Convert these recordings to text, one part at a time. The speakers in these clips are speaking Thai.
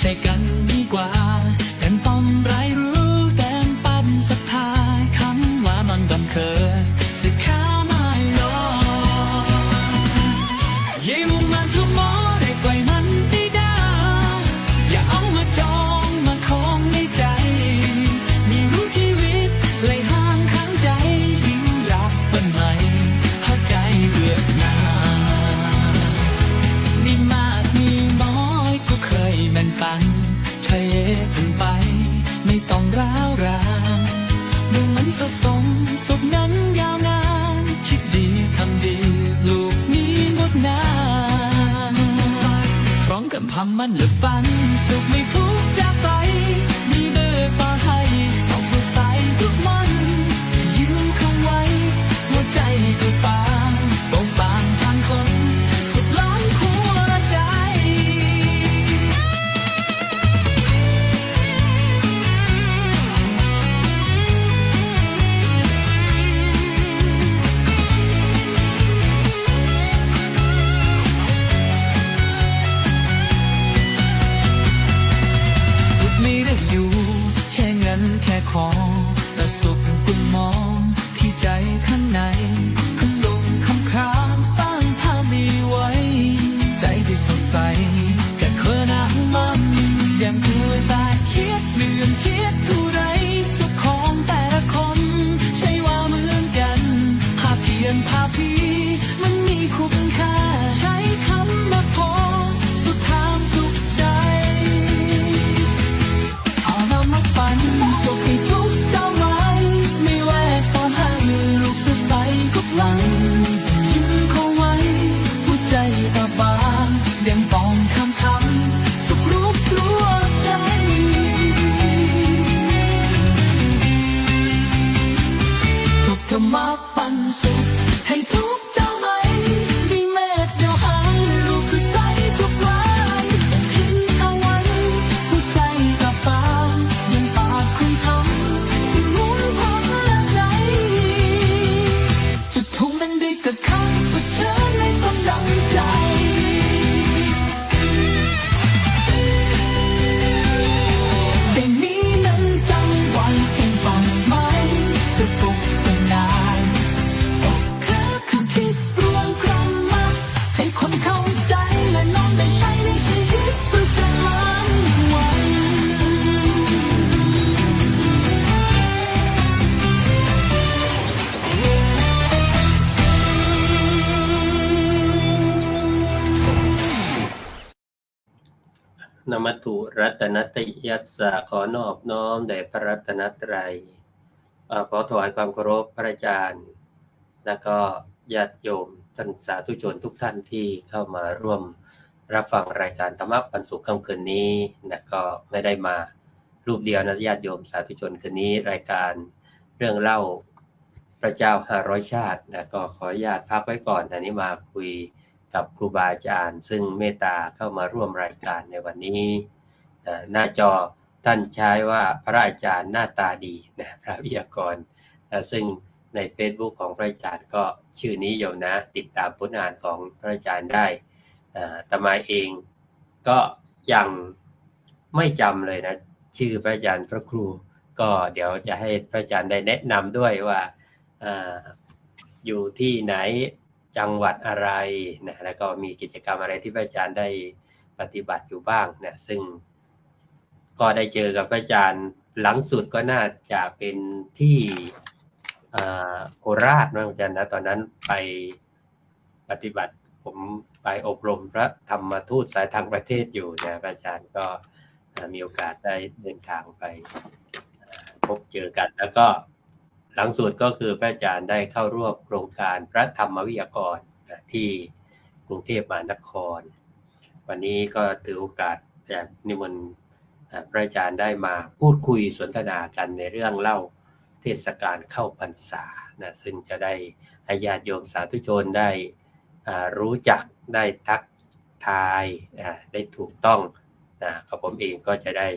ใจกันดีกว่าแต่ป้อมไรรู้แต่ปั้นศรัทธาคำว่ามันบังเคยสิข้าไม่รอยิ่งมันทุกหมอได้ปล่อยมันได้ดาอย่าเอามาจองมาคองในใจมีรู้ชีวิตเลยห่างข้างใจยิ่งรักเป็นไหมเข้าใจเบื่อหน่ายมีมากมีน้อยก็เคยแบ่งปันเทถึงไปไม่ต้องร้าวรานดูมันสะสมสุขนั้นยาวนานคิดดีทำดีลูกนี้งดงามพร้อมกับพำมันหรือปันสุขไม่ทุกข์จากไปมีเดินต่อให้ต้องสดใสทุกวันยืมคำไว้หัวใจก็ปางโป่งบางทางคนสุดล้นหัวใจไม่ได้อยู่แค่เงินแค่ของแต่สุขกุมมองที่ใจข้างในคำลงคำค้างสร้างภาพมีไว้ใจที่สดใสแค่เคยนั่งมันยังเพื่อตาคิดเรื่องคิดทุไรสุขของแต่ละคนใช่ว่าเหมือนกันภาพเพียนภาพพี่มันมีคุณค่าใช้คำมาพอสุดทางสุขใจเอานำมาฝันสุขให้ทุกเจ้าไว้ไม่แวกตอนให้ลูกสดใสทุกวันยิ้มเข้าไว้หัวใจตาบานเดี่ยงปองคำสุขรูปรัวใจทุกธรรมะปันสุขให้ทุกเจ้าไหมมีเมตเดียวหายลูกสดใสทุกวันทิ้งเอาไว้หัวใจตาบานยังปากคุณทำสิ่งมุ่งพอใจจะทุ่มเป็นดีกับข้าสุดเชิญในความดังใจได้มีนั้นจำไว้เพียงฟังไหมสตุกสนานสักแค่คือคิดรวมคำมาให้คนเข้าใจและน้อมได้ใช้ในชีวิตประจำวัน นมัตถุรัตนตยัสสะขอนอบน้อมแด่พระรัตนตรัยขอถวายความเคารพพระอาจารย์และก็ญาติโยมท่านสาธุชนทุกท่านที่เข้ามาร่วมรับฟังรายการธรรมะปันสุขค่ำคืนนี้นะก็ไม่ได้มารูปเดียวนะญาติโยมสาธุชนคืนนี้รายการเรื่องเล่าพระเจ้า500 ชาตินะก็ขออนุญาตพักไว้ก่อนอันนี้มาคุยกับครูบาอาจารย์ซึ่งเมตตาเข้ามาร่วมรายการในวันนี้หน้าจอท่านใช้ว่าพระอาจารย์หน้าตาดีนะพระวิทยากรซึ่งใน Facebook ของพระอาจารย์ก็ชื่อนี้โยมนะติดตามผลงานของพระอาจารย์ได้อาตมาเองก็ยังไม่จำเลยนะชื่อพระอาจารย์พระครูก็เดี๋ยวจะให้พระอาจารย์ได้แนะนำด้วยว่าอยู่ที่ไหนจังหวัดอะไรนะแล้วก็มีกิจกรรมอะไรที่พระอาจารย์ได้ปฏิบัติอยู่บ้างนะซึ่งก็ได้เจอกับพระอาจารย์หลังสุดก็น่าจะเป็นที่โคราชนะอาจารย์นะตอนนั้นไปปฏิบัติผมไปอบรมพระธรรมทูตสายทางประเทศอยู่นะพระอาจารย์ก็มีโอกาสได้เดินทางไปพบเจอกันแล้วก็หลังสุดก็คือพระอาจารย์ได้เข้าร่วมโครงการพระธรรมวิทยากรที่กรุงเทพมหานครวันนี้ก็ถือโอกาสจะนิมนต์พระอาจารย์ได้มาพูดคุยสนทนากันในเรื่องเล่าเทศกาลเข้าพรรษานะซึ่งจะได้ให้ญาติโยมสาธุชนได้รู้จักได้ทักทายได้ถูกต้องกับผมเองก็จะได้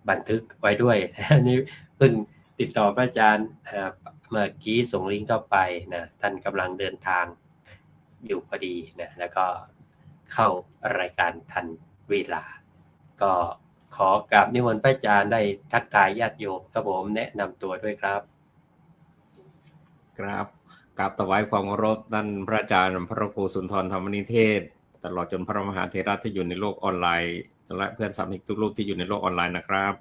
บันทึกไว้ด้วยนี่เพิ่งติดต่อพระอาจารย์เมื่อกี้ส่งลิงก์เข้าไปนะท่านกำลังเดินทางอยู่พอดีนะแล้วก็เข้ารายการทันเวลาก็ ขอกราบนิมนต์พระอาจารย์ได้ทักทายญาติโยมครับผมแนะนำตัวด้วยครับครับกราบถวายความเคารพท่านพระอาจารย์พระครูสุนทรธรรมนิเทศตลอดจนพระมหาเถระที่อยู่ในโลกออนไลน์และเพื่อนสามิกทุกรูปที่อยู่ในโลกออนไลน์นะครับ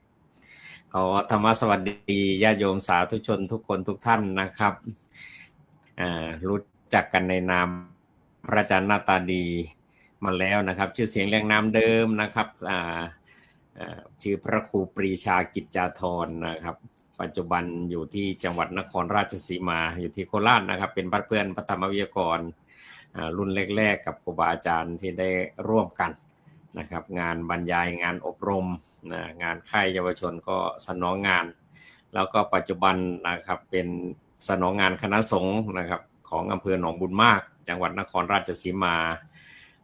ขอธรรมสวัสดีญาติโยมสาธุชนทุกคนทุกท่านนะครับรู้จักกันในนามพระอาจารย์หน้าตาดีมาแล้วนะครับชื่อเสียงเรียงนามเดิมนะครับชื่อพระครูปรีชากิจจาธรนะครับปัจจุบันอยู่ที่จังหวัดนครราชสีมาอยู่ที่โคราชนะครับเป็นเพื่อนพระธรรมวิทยากรรุ่นแรกๆกับครูบาอาจารย์ที่ได้ร่วมกันนะครับงานบรรยายงานอบรมงานค่ายเยาวชนก็สนองงานแล้วก็ปัจจุบันนะครับเป็นสนองงานคณะสงฆ์นะครับของอำเภอหนองบุญมากจังหวัดนครราชสีมา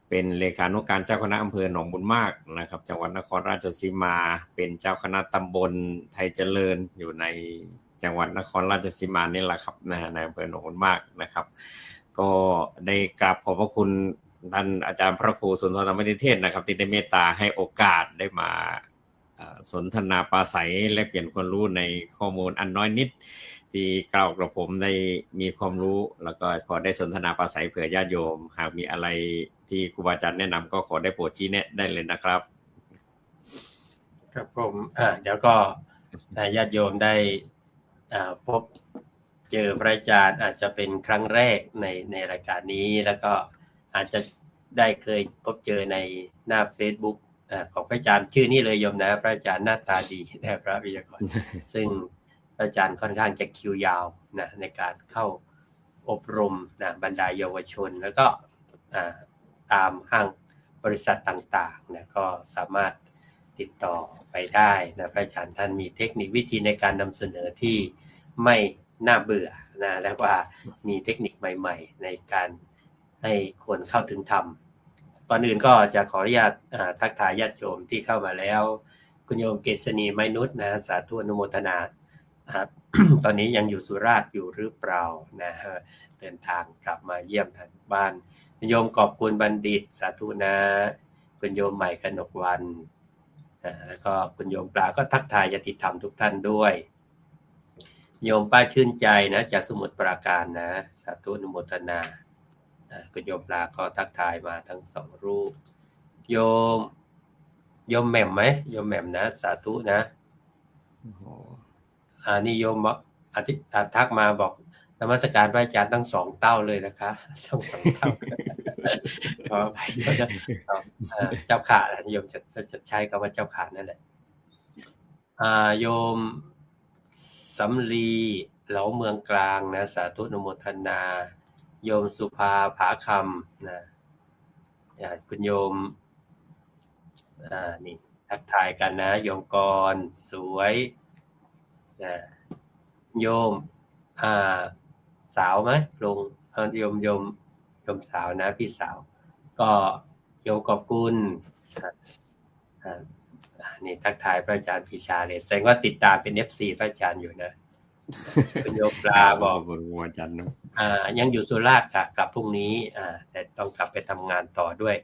เป็นเลขานุการเจ้าคณะอำเภอหนองบุญมากนะครับจังหวัดนครราชสีมาเป็นเจ้าคณะตำบลไทยเจริญอยู่ในจังหวัดนครราชสีมานี่แหละครับในอำเภอหนองบุญมากนะครับก็ได้กราบขอบพระคุณท่านอาจารย์พระครูสุนทรธรรมนิเทศนะครับที่ได้เมตตาให้โอกาสได้มาสนทนาปราศัยและเปลี่ยนความรู้ในข้อมูลอันน้อยนิดที่กล่าวกับผมได้มีความรู้แล้วก็พอได้สนทนาปราศัยเผื่อญาติโยมหากมีอะไรที่ครูบาอาจารย์แนะนำก็ขอได้โปรดชี้แนะได้เลยนะครับครับผมเดี๋ยวก็ญาติโยมได้พบเจอพระอาจารย์อาจจะเป็นครั้งแรกในรายการนี้แล้วก็อาจจะได้เคยพบเจอในหน้า Facebook ของพระอาจารย์ชื่อนี้เลยโยมนะพระอาจารย์หน้าตาดีนะพระวิทยากร ซึ่งพระอาจารย์ค่อนข้างจะคิวยาวนะในการเข้าอบรมนะบรรดาเยาวชนแล้วก็ตามห้างบริษัทต่างๆนะก็สามารถติดต่อไปได้นะพระอาจารย์ท่านมีเทคนิควิธีในการนำเสนอที่ไม่น่าเบื่อนะและว่ามีเทคนิคใหม่ๆในการให้คนเข้าถึงธรรมก่อนอื่นก็จะขออนุญาตทักทายญาติโยมที่เข้ามาแล้วคุณโยมเกษณีไม้นุชนะสาธุอนุโมทนา ตอนนี้ยังอยู่สุราษฎร์อยู่หรือเปล่านะฮะเดินทางกลับมาเยี่ยมทางบ้านคุณโยมขอบคุณบัณฑิตสาธุนะคุณโยมใหม่กนกวันแล้วก็คุณโยมปลาก็ทักทายญาติธรรมทุกท่านด้วยโยมป้าชื่นใจนะจากสมุทรปราการนะสาธุอนุโมทนาคุณโยมปลาก็ทักทายมาทั้งสองรูปโยมแหม่มไหมโยมแหม่มนะสาธุนะนี่โยมทักมาบอกนมัสการพระอาจารย์ทั้งสองเต้าเลยนะคะทั้งสองเต้าขออภัยเจ้าขาโยมจะใช้คำว่าเจ้าขานั่นแหละโยมสำลีเหลาเมืองกลางนะสาธุอนุโมทนาโยมสุภาผาคำนะคุณโยมนี่ทักทายกันนะโยมกรสวยนะโยมสาวไหมลุงโยมสาวนะพี่สาวก็โยมขอบคุณนี่ทักทายพระอาจารย์พิชาเลยแสดงว่าติดตามเป็น FC พระอาจารย์อยู่นะคุณโยมปลาบอกอาจารย์ยังอยู่สุราษฎร์ค่ะกลับพรุ่งนี้แต่ต้องกลับไปทำงานต่อด้วย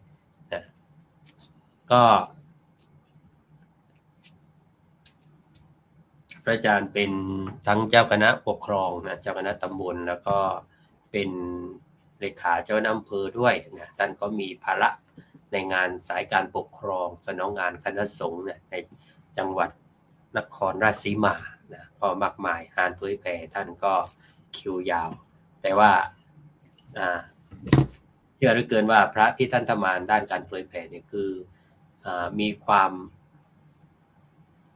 นะก็พระอาจารย์เป็นทั้งเจ้าคณะปกครองนะเจ้าคณะตำบลแล้วก็เป็นเลขาเจ้าคณะอำเภอด้วยนะท่านก็มีภาระในงานสายการปกครองสนองงานคณะสงฆ์ในจังหวัดนครราชสีมานะก็มากมายงานเผยแผ่ท่านก็คิวยาวแต่ว่าเชื่อเหลือเกินว่าพระที่ท่านทำงานด้านการเผยแผ่เนี่ยคือมีความ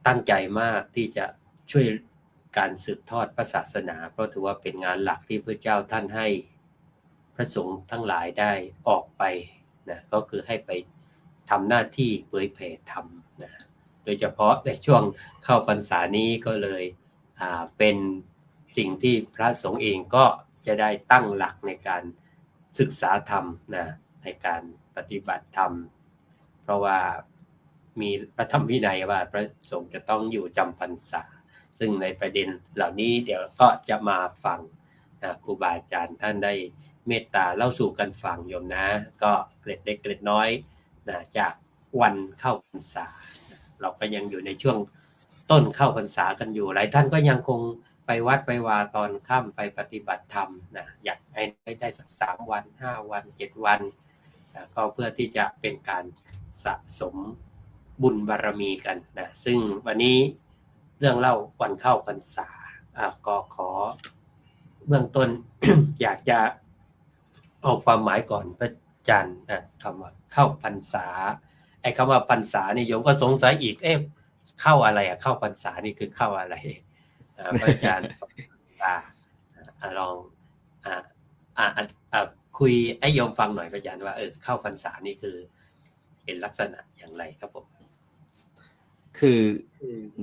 ตั้งใจมากที่จะช่วยการสืบทอดพระศาสนาเพราะถือว่าเป็นงานหลักที่พระเจ้าท่านให้พระสงฆ์ทั้งหลายได้ออกไปนะก็คือให้ไปทำหน้าที่เผยแผ่ธรรมนะโดยเฉพาะในช่วงเข้าพรรษานี้ก็เลยเป็นสิ่งที่พระสงฆ์เองก็จะได้ตั้งหลักในการศึกษาธรรมนะในการปฏิบัติธรรมเพราะว่ามีพระธรรมวินัยว่าพระสงฆ์จะต้องอยู่จำพรรษาซึ่งในประเด็นเหล่านี้เดี๋ยวก็จะมาฟังครูบาอาจารย์ท่านได้เมตตาเล่าสู่กันฟังโยมนะก็เกร็ดเล็กเกร็ดน้อยนะจากวันเข้าพรรษา เราก็ยังอยู่ในช่วงต้นเข้าพรรษากันอยู่หลายท่านก็ยังคงไปวัดไปวาตอนค่ำไปปฏิบัติธรรมนะอยากให้ได้สัก3 วัน5 วัน7 วันก็เพื่อที่จะเป็นการสะสมบุญบารมีกันนะซึ่งวันนี้เรื่องเล่าวันเข้าพรรษาก็ขอเบื้องต้น อยากจะเอาความหมายก่อนพระอาจารย์คำว่าเข้าพรรษาไอ้คำว่าพรรษานี่โยมก็สงสัยอีกเข้าอะไรเข้าพรรษานี่คือเข้าอะไรพระอาจารย์ลองคุยให้โยมฟังหน่อยพระอาจารย์ว่าเข้าพรรษานี่คือเป็นลักษณะอย่างไรครับผมคือ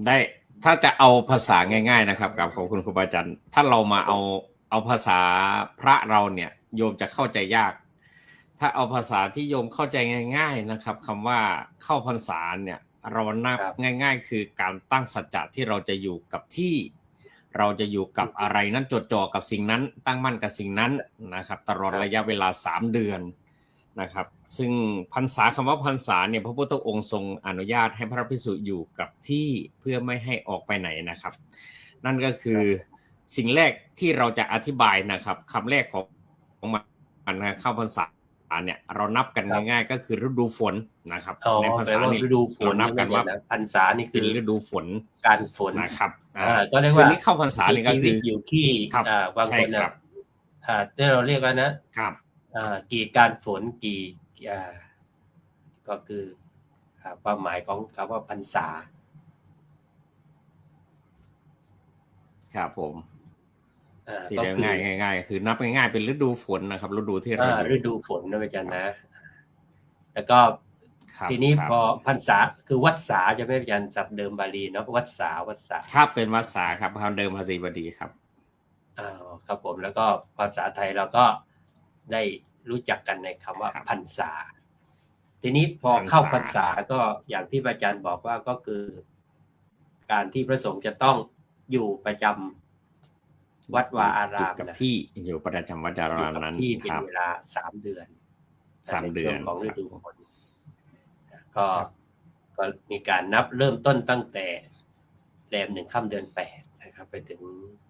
ได้ถ้าจะเอาภาษาง่ายๆนะครับกับขอบคุณครูบาอาจารย์ถ้าเรามาเอาภาษาพระเราเนี่ยโยมจะเข้าใจยากถ้าเอาภาษาที่โยมเข้าใจง่ายๆนะครับคำว่าเข้าพรรษาเนี่ยเรานับง่ายๆคือการตั้งสัจจะที่เราจะอยู่กับที่เราจะอยู่กับอะไรนั้นจดจ่อกับสิ่งนั้นตั้งมั่นกับสิ่งนั้นนะครับตลอดระยะเวลา3 เดือนนะครับซึ่งพรรษาคำว่าพรรษาเนี่ยพระพุทธองค์ทรงอนุญาตให้พระภิกษุอยู่กับที่เพื่อไม่ให้ออกไปไหนนะครับนั่นก็คือสิ่งแรกที่เราจะอธิบายนะครับคำแรกของมันนะเข้าพรรษาเนี่ยเรานับกันง่ายๆก็คือฤดูฝนนะครับในภาษานี่เรานับกันว่าพรรษานี่คือฤดูฝนการฝนนะครับก็เรียกว่าเข้าพรรษานี่ก็คืออยู่ที่บางคนนะที่เราเรียกว่านะครับกี่การฝนกี่ก็คือความหมายของคำว่าพรรษาครับผมที่เรียกง่ายคือนับง่ายๆเป็นฤดูฝนนะครับฤดูที่ฤดูฝนนะอาจารย์นะแล้วก็ทีนี้พอพรรษาคือวัดสาจะไม่อาจารย์ศัพท์เดิมบาลีเนาะวัดสาครับเป็นวัดสาครับคำเดิมภาษีบดีครับครับผมแล้วก็ภาษาไทยเราก็ได้รู้จักกันในคำว่าพรรษาทีนี้พอเข้าพรรษาก็อย่างที่อาจารย์บอกว่าก็คือการที่พระสงฆ์จะต้องอยู่ประจำวัดวาอารามกับที่อยู่ประจำวัดวาอารามนั้นที่เป็นเวลา3 เดือนของฤดูฝนก็มีการนับเริ่มต้นตั้งแต่แรม1 ค่ำเดือน8นะครับไปถึง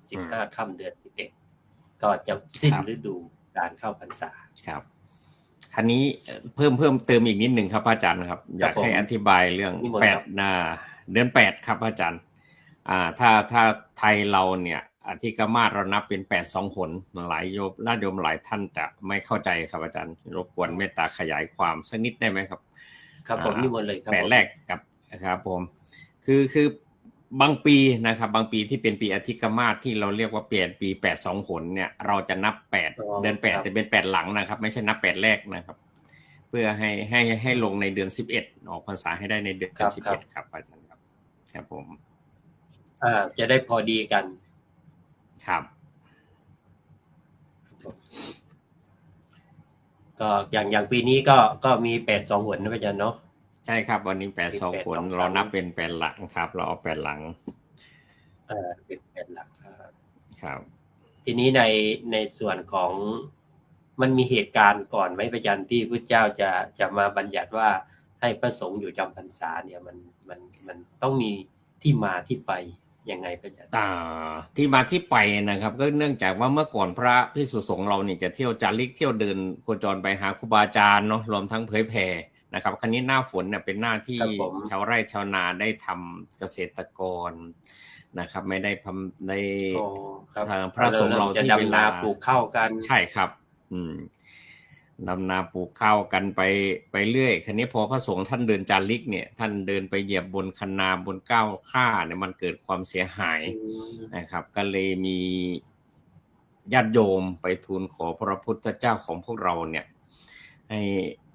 15 ค่ำเดือน11ก็จะสิ้นฤดูการเข้าพรรษาครับคราวนี้เพิ่มเติมอีกนิดหนึ่งครับอาจารย์ครับอยากให้อธิบายเรื่องเดือน8ครับอาจารย์ถ้าไทยเราเนี่ยอธิกมาศเรานับเป็น8 2 หนหลายโยมหลายท่านจะไม่เข้าใจครับอาจารย์รบกวนเมตตาขยายความสักนิดได้ไหมครับครับผมนิมนต์เลยครับ8 แรกครับผมคือบางปีนะครับบางปีที่เป็นปีอธิกมาศที่เราเรียกว่าเปลี่ยนปี8 2 หนเนี่ยเราจะนับ8เดือน8จะเป็น8หลังนะครับไม่ใช่นับ8แรกนะครับเพื่อให้ลงในเดือน11ออกพรรษาให้ได้ในเดือน11ครับอาจารย์ครับผมจะได้พอดีกันครับก็อย่างปีนี้ก็มี8 2 หนนะอาจารย์เนาะใช่ครับวันนี้8 2 หนเรานับเป็น8หลังครับเราเอา8หลังเป็น8หลังครับทีนี้ในส่วนของมันมีเหตุการณ์ก่อนไหมอาจารย์ที่พระเจ้าจะมาบัญญัติว่าให้พระสงฆ์อยู่จำพรรษาเนี่ยมันต้องมีที่มาที่ไปยังไงพระอาจารย์ที่มาที่ไปนะครับก็เนื่องจากว่าเมื่อก่อนพระภิกษุสงฆ์เราเนี่ยจะเที่ยวจาริกเที่ยวเดินโคจรไปหาครูบาอาจารย์เนาะรวมทั้งเผยแผ่นะครับครั้นี้หน้าฝนเนี่ยเป็นหน้าที่ชาวไร่ชาวนาได้ทำเกษตรกรนะครับไม่ได้ทำในทางพระสงฆ์เราที่เวลาปลูกข้าวกันใช่ครับดำนาปลูกข้าวกันไปเรื่อยครั้นี้พอพระสงฆ์ท่านเดินจาริกเนี่ยท่านเดินไปเหยียบบนคันนาบนก้าวข้าเนี่ยมันเกิดความเสียหายนะครับก็เลยมีญาติโยมไปทูลขอพระพุทธเจ้าของพวกเราเนี่ยให้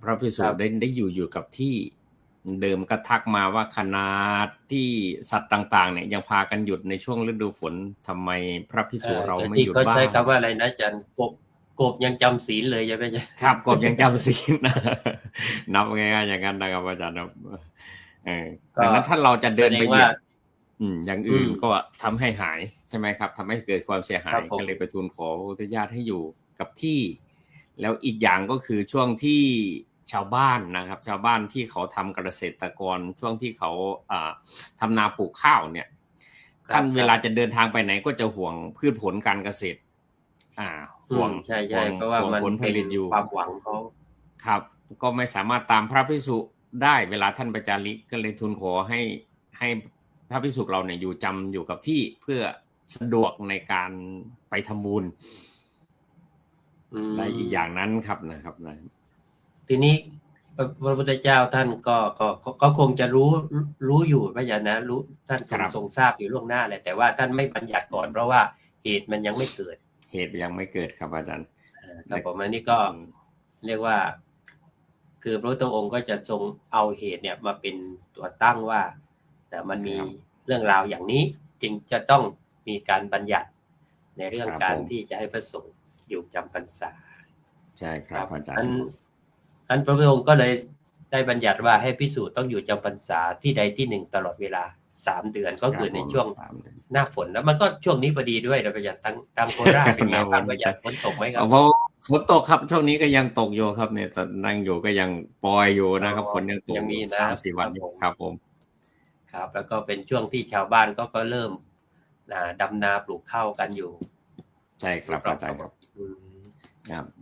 พระภิกษุได้อยู่กับที่เดิมก็ทักมาว่าขนาดที่สัตว์ต่างๆเนี่ยยังพากันหยุดในช่วงฤดูฝนทำไมพระภิกษุเราไม่หยุดบ้างก็ใช้คำว่าอะไรนะอาจารย์กบยังจำศีลเลยใช่ไหมจ๊ะครับกบยังจำศีลนับง่ายๆอย่างนั้นนะครับอาจารย์ครับดังนั้นถ้าเราจะเดินไปเหยียบอย่างอื่นก็ทำให้หายใช่ไหมครับทำให้เกิดความเสียหายก็เลยไปทูลขอพระพุทธญาติให้อยู่กับที่แล้วอีกอย่างก็คือช่วงที่ ชาวบ้านนะครับ ชาวบ้านที่เขาทำเกษตรกรช่วงที่เขาทำนาปลูกข้าวเนี่ยท่านเวลาจะเดินทางไปไหนก็จะห่วงพืชผลการเกษตรห่วง ใช่ใช่เพราะว่ามัน ผลผ เป็น ลิตอยู่ ความหวังเขา ครับ ก็ไม่สามารถตามพระภิกษุได้เวลาท่านไปจาริกก็เลยทูลขอให้พระภิกษุเราเนี่ยอยู่กับที่เพื่อสะดวกในการไปทำบุญในอีกอย่างนั้นครับนะครับนะ ทีนี้พระพุทธเจ้าท่านก็คงจะรู้อยู่พระยานะรู้ท่านทรงทราบอยู่ล่วงหน้าแหละแต่ว่าท่านไม่บัญญัติก่อนเพราะว่าเหตุมันยังไม่เกิดเหตุยังไม่เกิดครับอาจารย์ครับผมอันนี้ก็เรียกว่าคือพระพุทธองค์ก็จะทรงเอาเหตุเนี่ยมาเป็นตัวตั้งว่าแต่มันมีเรื่องราวอย่างนี้จึงจะต้องมีการบัญญัติในเรื่องการที่จะให้พระสงฆ์อยู่จำพรรษาใช่ครับอาจารย์อันพระพุทธองค์ก็เลยได้บัญญัติว่าให้ภิกษุต้องอยู่จำพรรษาที่ใดที่หนึ่งตลอดเวลา3 เดือนก็คือในช่วงหน้าฝนแล้วมันก็ช่วงนี้พอดีด้วยนะพระยาทางโคราชเป็นไงบ้างพระยาฝนตกไหมครับเพราะฝนตกครับช่วงนี้ก็ยังตกอยู่ครับเนี่ยนั่งอยู่ก็ยังปล่อยอยู่นะครับฝนยังตกยังมีนะ3-4 วันอยู่ครับผมครับแล้วก็เป็นช่วงที่ชาวบ้านก็เริ่มดำนาปลูกข้าวกันอยู่ใช่ครับอาจารย์ครับ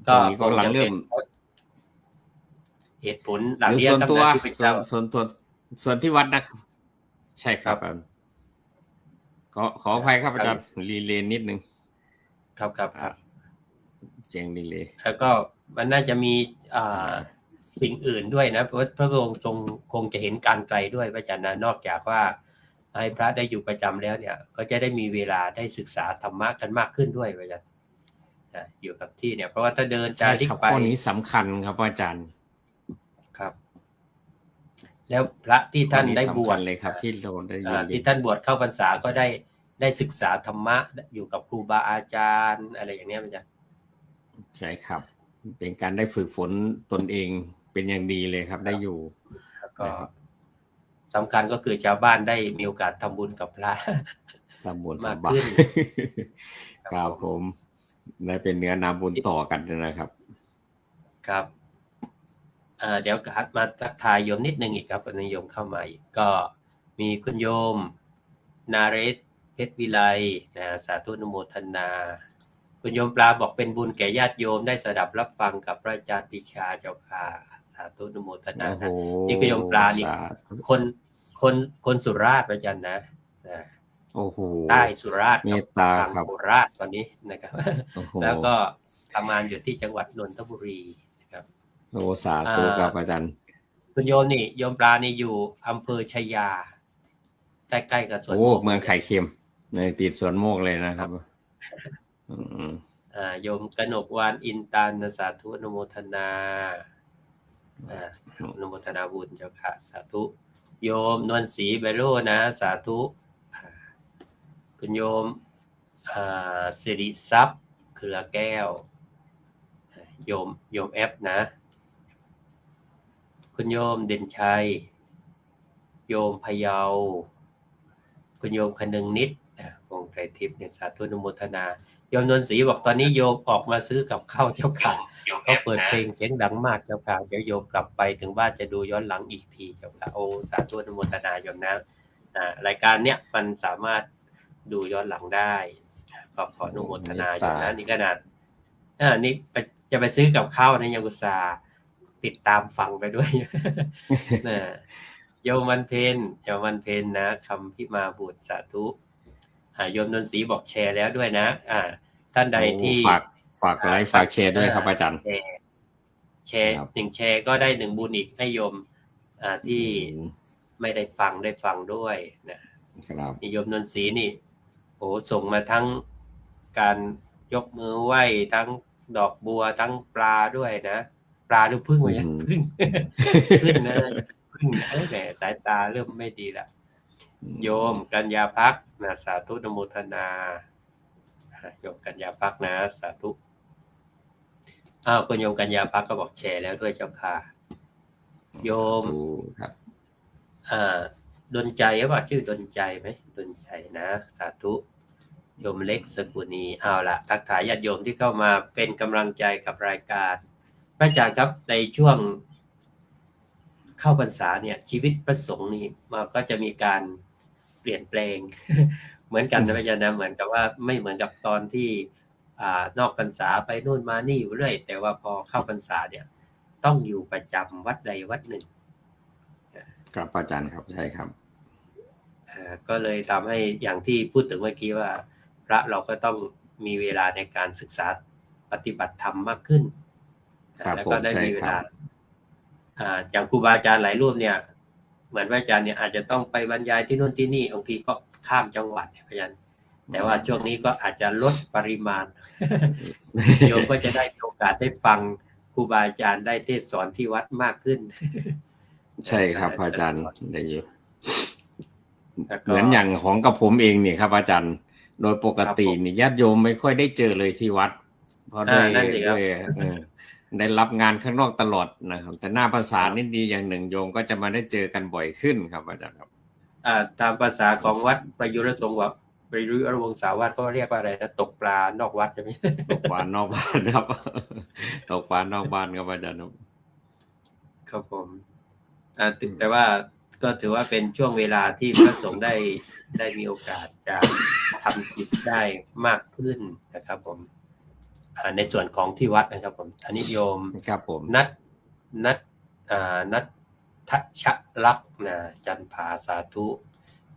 ช่วงนี้ก็กำลังเริ่มเหตุผลหลังนี้ส่วนที่วัดนะใช่ครับขออภัยครับอาจารย์รีเลย์นิดนึงครับเสียงรีเลย์แล้วก็มันน่าจะมีสิ่งอื่นด้วยนะเพราะพระองค์ทรงคงจะเห็นการไกลด้วยพระอาจารย์นะนอกจากว่าให้พระได้อยู่ประจำแล้วเนี่ยก็จะได้มีเวลาได้ศึกษาธรรมะกันมากขึ้นด้วยพระอาจารย์อยู่กับที่เนี่ยเพราะว่าถ้าเดินจาริกไปข้อนี้สำคัญครับอาจารย์ครับแล้วพระที่ท่านได้บวชเลยครับที่เราได้ที่ท่านบวชเข้าพรรษาก็ได้ศึกษาธรรมะอยู่กับครูบาอาจารย์อะไรอย่างนี้มันจะใช่ครับเป็นการได้ฝึกฝนตนเองเป็นอย่างดีเลยครับได้อยู่ก็สำคัญก็คือชาวบ้านได้มีโอกาสทำบุญกับพระทำบุญมากขึ้นครับผมได้เป็นเนื้อนาบุญต่อกันนะครับครับเดี๋ยวมาทักทายโยมนิดนึงอีกครับนิยมเข้ามาอีกก็มีคุณโยมนาเรศเพชรวิไลนะสาธุอนุโมทนาคุณโยมปลาบอกเป็นบุญแก่ญาติโยมได้สดับรับฟังกับพระอาจารย์ปิชาเจ้าค่ะสาธุอนุโมทนานี่คุณโยมปลานี่คนสุราษฎร์พระอาจารย์นะโอ้โหใต้สุราษฎร์เมตตาครับโคราชตอนนี้นะครับแล้วก็ทำงานอยู่ที่จังหวัดนนทบุรีนะครับโอ้สาธุครับอาจารย์คุณโยมนี่โยมปลานี่อยู่อำเภอชัยยาใกล้ๆกับสวนโมกเมืองไข่เค็มในติดสวนโมกเลยนะครับโยมกนกวานอินตานสาธุอนุโมทนาอนุโมทนาบุญเจ้าค่ะสาธุโยมนวลศรีเบโรนะสาธุคุณโยมสิริทรัพย์เครือแก้วโยมแอปนะคุณโยมเด่นชัยโยมพะเยาคุณโยมคนึงนิดวงไตรทิพย์เนี่ยสาธุอนุโมทนาโยมนวลศรีบอกตอนนี้โยมออกมาซื้อกับข้าวเจ้าค่ะเขาเปิดเพลงเสียงดังมากเจ้าค่ะเดี๋ยวโยมกลับไปถึงบ้านจะดูย้อนหลังอีกทีเจ้าค่ะโอ้สาธุอนุโมทนาโยมนะรายการเนี้ยมันสามารถดูย้อนหลังได้ก็ขออนุโมทนาโยมนะนี่ขนาดนี่จะไปซื้อกับข้าวในยังอุตส่าห์ติดตามฟังไปด้วยนะโยมวันเพ็ญนะคำพิมาบุตรสาธุโยมนนทรีบอกแชร์แล้วด้วยนะท่านใดที่ฝากไลค์ฝากแชร์ด้วยครับอาจารย์แชร์1แชร์ก็ได้1บุญอีกให้โยมที่ไม่ได้ฟังด้วยนะครับโยมนนทรีนี่โอ้ส่งมาทั้งการยกมือไหว้ทั้งดอกบัวทั้งปลาด้วยนะปลาหรือพึ่งวะเนี่ยพึ่งนะพึ่งแหมสายตาเริ่มไม่ดีละโยมกัญญาภักดิ์นะสาธุอนุโมทนาโยมกัญญาภักดิ์นะสาธุคุณโยมกัญญาภักดิ์ก็บอกแชร์แล้วด้วยเจ้าค่ะโยมดลใจหรือเปล่าชื่อดลใจไหมดลใจนะสาธุโยมเล็กสกุณีเอาล่ะทักทายญาติโยมที่เข้ามาเป็นกำลังใจกับรายการพระอาจารย์ครับในช่วง เข้าพรรษาเนี่ยชีวิตพระสงฆ์นี่มันก็จะมีการเปลี่ยนแปลง เหมือนกันนะพระอาจารย์นะเหมือนกับว่าไม่เหมือนกับตอนที่นอกพรรษาไปนู่นมานี่อยู่เรื่อยแต่ว่าพอเข้าพรรษาเนี่ยต้องอยู่ประจำวัดใดวัดหนึ่ง ครับอาจารย์ครับใช่ครับ ก็เลยทำให้อย่างที่พูดถึงเมื่อกี้ว่าพระเราก็ต้องมีเวลาในการศึกษาปฏิบัติธรรมมากขึ้น ครับ แล้ว ผม ก็ได้ ใช่ มีเว ครั ลา บ อย่างครูบาอาจารย์หลายรูปเนี่ยเหมือนพระอาจารย์เนี่ยอาจจะต้องไปบรรยายที่นู่นที่นี่บางทีก็ข้ามจังหวัดเนี่ยพระอาจารย์แต่ว่าช่วงนี้ก็อาจจะลดปริมาณ โยมก็จะได้มีโอกาสได้ฟังครูบาอาจารย์ได้เทศสอนที่วัดมากขึ้น ใช่ครับอาจารย์ได้อยู่ แล้วก็ เหมือนอย่างของกับผมเองเนี่ยครับอาจารย์โดยปกตินี่ญาติโยมไม่ค่อยได้เจอเลยที่วัด เพราะด้วย นั่นสิครับ ด้วยได้รับงานข้างนอกตลอดนะครับแต่หน้าภาษานี่ดีอย่างหนึ่งโยมก็จะมาได้เจอกันบ่อยขึ้นครับอาจารย์ครับ ตามภาษาของวัดประยุรสงฆ์วัดประยุรวงศาวาสก็เรียกว่าอะไรนะตกปลานอกวัดใช่ไหม ตกปลานอกบ้านครับ ตกปลานอกบ้านครับอาจารย์ครับ ครับผมแต่ว่าก็ถือว่าเป็นช่วงเวลาที่พระสงฆ์ได้มีโอกาสจะทำกิจได้มากขึ้นนะครับผมในส่วนของที่วัดนะครับผมอันนี้โยม ครับผม นัททัชลักษณ์นะจันผาสาธุ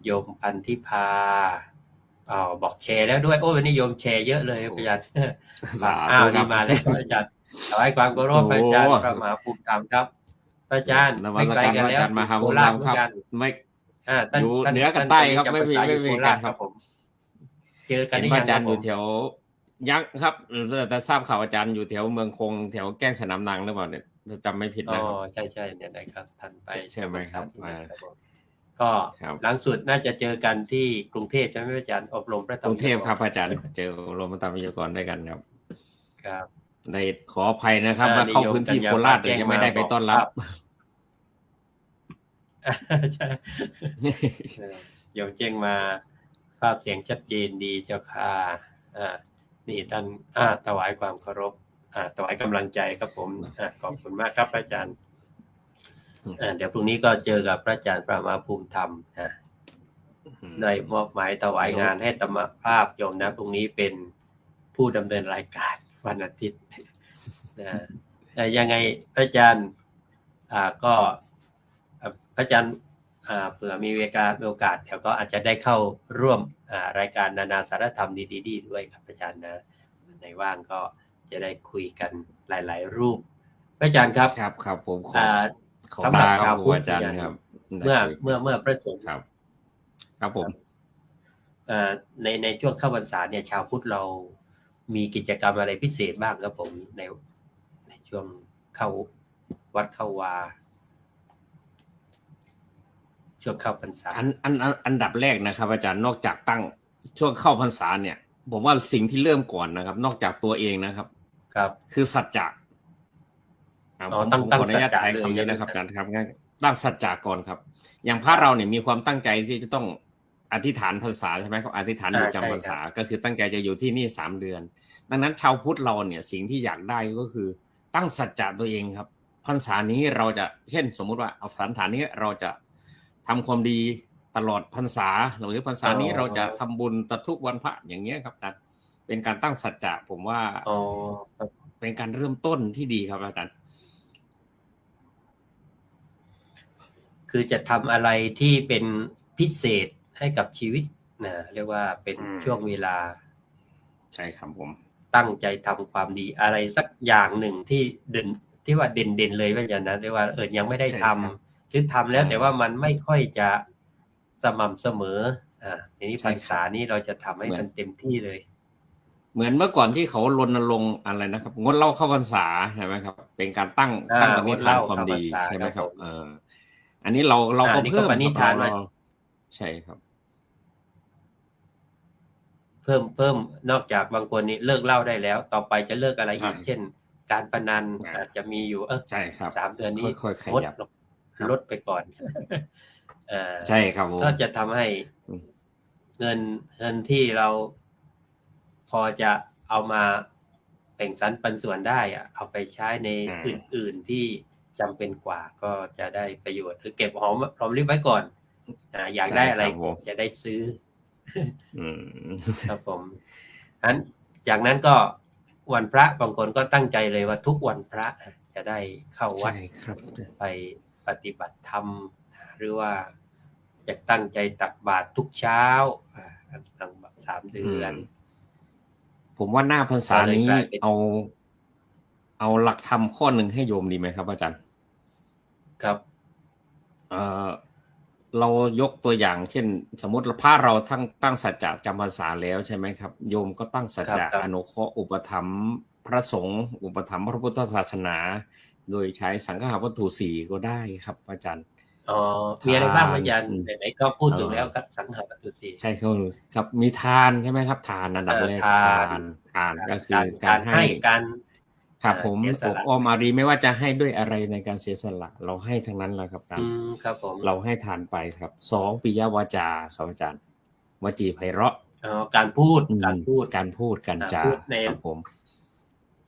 โยมพันธิพาบอกแชร์แล้วด้วยโอ้วันนี้โยมแชร์เยอะเลยพระอาจารย์ สา อ้า ธุ ว ครั นี่ บ มาแล้วพระอาจารย์ถวายความเคารพพระอาจารย์พระมหาภูมิธรรมครับพระอาจารย์ นมั ไม่ ส ไกล การ กัน พระ แล้ว อาจารย์มหา โค บุญ รา ธร ช รม เหมื ค อ รับ นกัน ไม่ ท่าน อยู่ ท่าน เหนือกับ ท่าน ใต้ครับ จะ ไม่มี ภาษา ไม่มี โค กั ราน ช ครับ ผมเจอกัน เห็น นี่ พระ ยัง อาจารย์ ค อ รับ ยู่แถวยังครับแต่ทราบข่าวอาจารย์อยู่แถวเมืองคงแถวแก้งสนามนางหรือเปล่าเนี่ยถ้าจำไม่ผิด อ๋อ นะครับ ใช่เนี่ยนะครับท่านไป ใช่ไหมครับ ที่นั่น อ่า ครับผมก็ ครับ หลังสุดน่าจะเจอกันที่กรุงเทพใช่ไหมอาจารย์อบรมพระธร ก รม รุงเทพ ยุทธ์ ครับอาจารย์เจอรวมตามวิทยากรด้วยกันครับ ครับ ได้ขออภัยนะครับว่าเข้าพื้นที่โคราชเดี๋ยวยังไม่ได้ไปต้อนรับ ใช่โยมเจ้งมาภาพเสียงชัดเจนดีเจ้าค่ะนี่ท่านถวายความเคารพถวายกำลังใจครับผมขอบคุณมากครับพระอาจารย์เดี๋ยวพรุ่งนี้ก็เจอกับพระอาจารย์พระมหาภูมิธรรมได้มอบหมายถวายงานให้ธรรมภาพโยมนะพรุ่งนี้เป็นผู้ดำเนินรายการวันอาทิตย์ยังไงพระอาจารย์ก็พระอาจารย์เผื่อมีโอกาสเดี๋ยวก็อาจจะได้เข้าร่วมรายการนานาสารธรรมดีๆด้วยครับอาจารย์นะในว่างก็จะได้คุยกันหลายๆรูปพระอาจารย์ครับ ครับผมขอ สำหรับ ลา ชาว ค พุทธ อาจารย์ครับ เมื่อพระสงฆ์ ครับ ครับผม ในช่วงเข้าพรรษาเนี่ยชาวพุทธเรามีกิจกรรมอะไรพิเศษบ้างครับผมในช่วงเข้าวัดเข้าวาช่วงเข้าพรรษา อันดับแรกนะครับ อาจารย์นอกจากตั้งช่วงเข้าพรรษาเนี่ย ผมว่าสิ่งที่เริ่มก่อนนะครับ นอกจากตัวเองนะครับ ครับ คือสัจจะผม ตั้ง ขออนุญาต สัจจะ ใช้คำนี้ เลย นะครับอาจารย์ครับงั้นตั้งสัจจะก่อนครับ อย่างพระเราเนี่ยมีความตั้งใจที่จะต้องอธิษฐานพรรษาใช่ไหมครับอธิษฐานอยู่จำพรรษาก็คือตั้งใจจะอยู่ที่นี่3 เดือน ดังนั้นชาวพุทธเราเนี่ยสิ่งที่อยากได้ก็คือตั้งสัจจะตัวเองครับพรรษานี้เราจะเช่น สมมุติว่าเอาพรรษานี้เราจะทำความดีตลอดพรรษาหรือพรรษานี้เราจะทำบุญตทุกวันพระอย่างเงี้ยครับอาจารย์เป็นการตั้งสัจจะผมว่าเป็นการเริ่มต้นที่ดีครับอาจารย์คือจะทำอะไรที่เป็นพิเศษให้กับชีวิตนะเรียกว่าเป็นช่วงเวลา ใช่ครับผม ตั้งใจทำความดีอะไรสักอย่างหนึ่งที่เด่นที่ว่าเด่นเลยว่าอย่างนั้นเรียกว่ายังไม่ได้ทำคือทำแล้วแต่ว่ามันไม่ค่อยจะสม่ำเสมอทีนี้พรรษานี้เราจะทำให้มันเต็มที่เลยเหมือนเมื่อก่อนที่เขารณรงค์อะไรนะครับงดเหล้าเข้าพรรษาใช่ไหมครับเป็นการตั้งปณิธานความดีใช่ไหมครับอันนี้เราก็เพิ่มปณิธานมาใช่ครับเพิ่มนอกจากบางคนนี่เลิกเหล้าได้แล้วต่อไปจะเลิกอะไรอีกเช่นการพนันอาจจะมีอยู่ใช่ครับ3 เดือนนี้ลดไปก่อนใช่ครับก็จะทำให้เงินที่เราพอจะเอามาแบ่งสรรปันส่วนได้เอาไปใช้ในอื่นๆที่ จำเป็นกว่าก็จะได้ประโยชน์คือเก็บหอมริบไว้ก่อนอยากได้อะไร ใช่ครับผม จะได้ซื้อ อืม ครับผมนั้นจากนั้นก็วันพระบางคนก็ตั้งใจเลยว่าทุกวันพระจะได้เข้าวัด ใช่ครับ ไปปฏิบัติธรรมหรือว่าจะตั้งใจตักบาตรทุกเช้าตั้งบาตร3 เดือน ผมว่าหน้าพรรษานี้ ก็เลยกลายเป็น เอาหลักธรรมข้อหนึ่งให้โยมดีไหมครับอาจารย์ ครับ เรายกตัวอย่างเช่น สมมติพระเราตั้งสัจจะจำพรรษาแล้วใช่ไหมครับโยมก็ตั้งสัจจะ ครับ อนุเคราะห์อุปถัมภ์พระสงฆ์อุปถัมภ์พระพุทธศาสนา โดยใช้สังฆวัตถุ 4ก็ได้ครับอาจารย์ มีอะไรบ้างอาจารย์ ทาน ไหนๆก็พูดถึงแล้วครับสังฆวัตถุ 4ใช่ครับมีทานใช่ไหมครับทานอันดับแรก ทาน ทานก็คือการให้ การ ครับผม เสียสละ อ้อมารีไม่ว่าจะให้ด้วยอะไรในการเสียสละเราให้ทั้งนั้นแหละครับอาจารย์ ครับผม เราให้ทานไปครับ2ปิยวาจาครับอาจารย์วจีไพเราะ การพูด การพูดการจา พูดใน ครับผม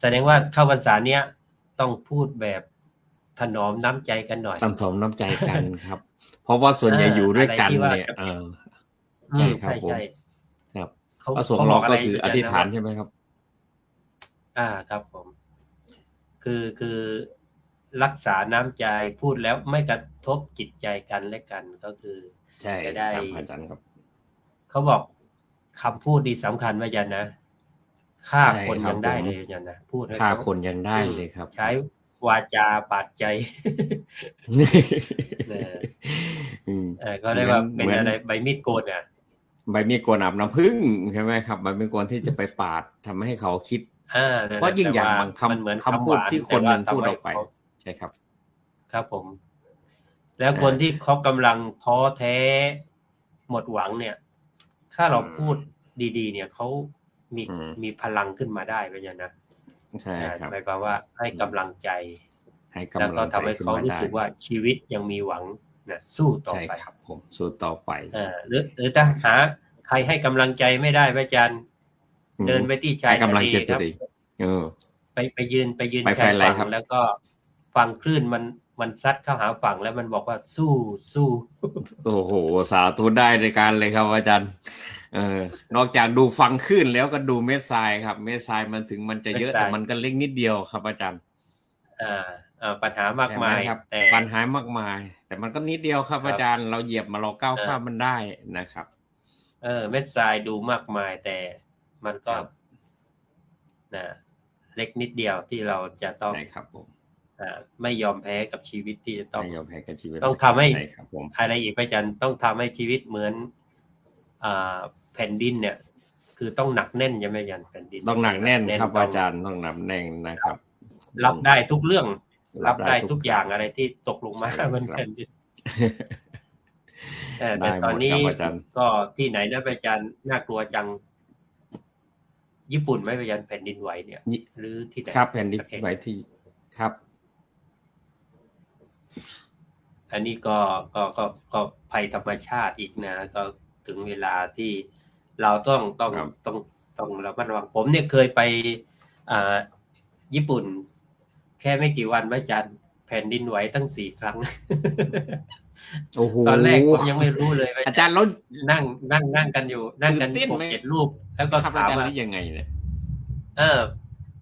แสดงว่าเข้าพรรษาเนี้ยต้องพูดแบบถนอมน้ำใจกันหน่อย ตำถมน้ำใจกันครับ เพราะว่าส่วนใหญ่อยู่ด้วยกัน อะไรที่ว่า เนี่ย จะ ใช่ครับผม ใช่ ครับ เขา พระสงฆ์เราก็คืออธิษฐานใช่ไหมครับ ครับผมคือรักษาน้ำใจพูดแล้วไม่กระทบจิตใจกันและกันก็คือ ใช่ จะได้ ครับอาจารย์ครับ เขาบอกคำพูดดีสำคัญว่ายันนะฆ่า ใช่ คน ครับ ยังได้ ผม เลยยันนะพูดให้ ฆ่า เขา คนยังได้เลยครับ ใช้วาจาบาดใจ ก็ได้ว่าเป็นอะไรใบมีดโกนใบมีดโกนอาบน้ำผึ้งใช่ไหมครับใบมีดโกนที่จะไปปาดทำให้เขาคิด เพราะยิ่งอย่างบาง มันเหมือน คำพูดที่คนหนึ่งพูดออกไป แต่ว่า ใช่ครับ ครับผม แล้วคนที่เขากำลังท้อแท้หมดหวังเนี่ย ถ้าเราพูดดีๆ เนี่ยเขามีพลังขึ้นมาได้ไปอย่างนะ ใช่ครับ หมายความว่าให้กำลังใจ ให้ แล้ว กำ ก็ ลังใจ ทำให้ ขึ้น เขา มา รู้ ได้ สึกว่าชีวิตยังมีหวังนะสู้ต่อ ใช่ ไป ครับผมสู้ต่อไป หรือถ้าหาใครให้กำลังใจไม่ได้พระอาจารย์เดินไปที่ชาย ให้กำลังใจ ทะเล ตัวเอง ไปยืน ไปแฟ ชาย นอะไร ฝั่ ครับ งแล้วก็ฟังคลื่นมันซัดเข้าหาฝั่งแล้วมันบอกว่าสู้ โอ้โหสาธุได้ในการเลยครับอาจารย์นอกจากดูฟังขึ้นแล้วก็ดูเม็ดทรายครับ เม็ดทรายมันจะเยอะ เม็ดทราย แต่มันก็เล็กนิดเดียวครับอาจารย์ ปัญหามากมาย ใช่ไหครับ แต่ ปัญหามากมาย แต่มันก็นิดเดียวครับอาจารย์เราเหยียบมาเราก้าวข้ามมันได้นะครับ เม็ดทรายดูมากมายแต่มันก็ ครับ นะเล็กนิดเดียวที่เราจะต้อง ใช่ครับผม ไม่ยอมแพ้กับชีวิตที่จะต้อง ไม่ยอมแพ้กับชีวิต ต้องทำให้ ใช่ครับผม อะไรอีกพระอาจารย์ต้องทำให้ชีวิตเหมือนแผ่นดินเนี่ย คือต้องหนักแน่นใช่ไหมอาจารย์แผ่นดิน ต้องหนักแน่นครับ ต้ง อาจารย์ต้องหนักแน่นนะครับ รับได้ทุกเรื่อง รับได้ ทุ ทุกอย่างอะไรที่ตกลงมา ใช่ครับ มันแผ่นดิน ได้ แต่ หมด ตอนนี้ ครับอาจารย์ ก็ที่ไหนนะอาจารย์น่ากลัวจัง ญี่ปุ่นไหมอาจารย์แผ่นดินไหวเนี่ย หรือที่ไหน ครับแผ่นดิน ประเทศ ไหวที่ครับ อันนี้ก็ภัยธรรมชาติอีกนะก็ถึงเวลาที่เราต้องระมัดระวังผมเนี่ยเคยไปญี่ปุ่น แค่ไม่กี่วันพระอาจารย์แผ่นดินไหวตั้ง4 ครั้ง โอ้โห ตอนแรกผมยังไม่รู้เลยพะ อาจารย์แล้ว นั่งกันอยู่นั่งกัน ตื่นเต้นไหม 6-7 รูป แล้วก็ ครับอา ถาม จารย์ ว่า นี่ยังไงเนี่ย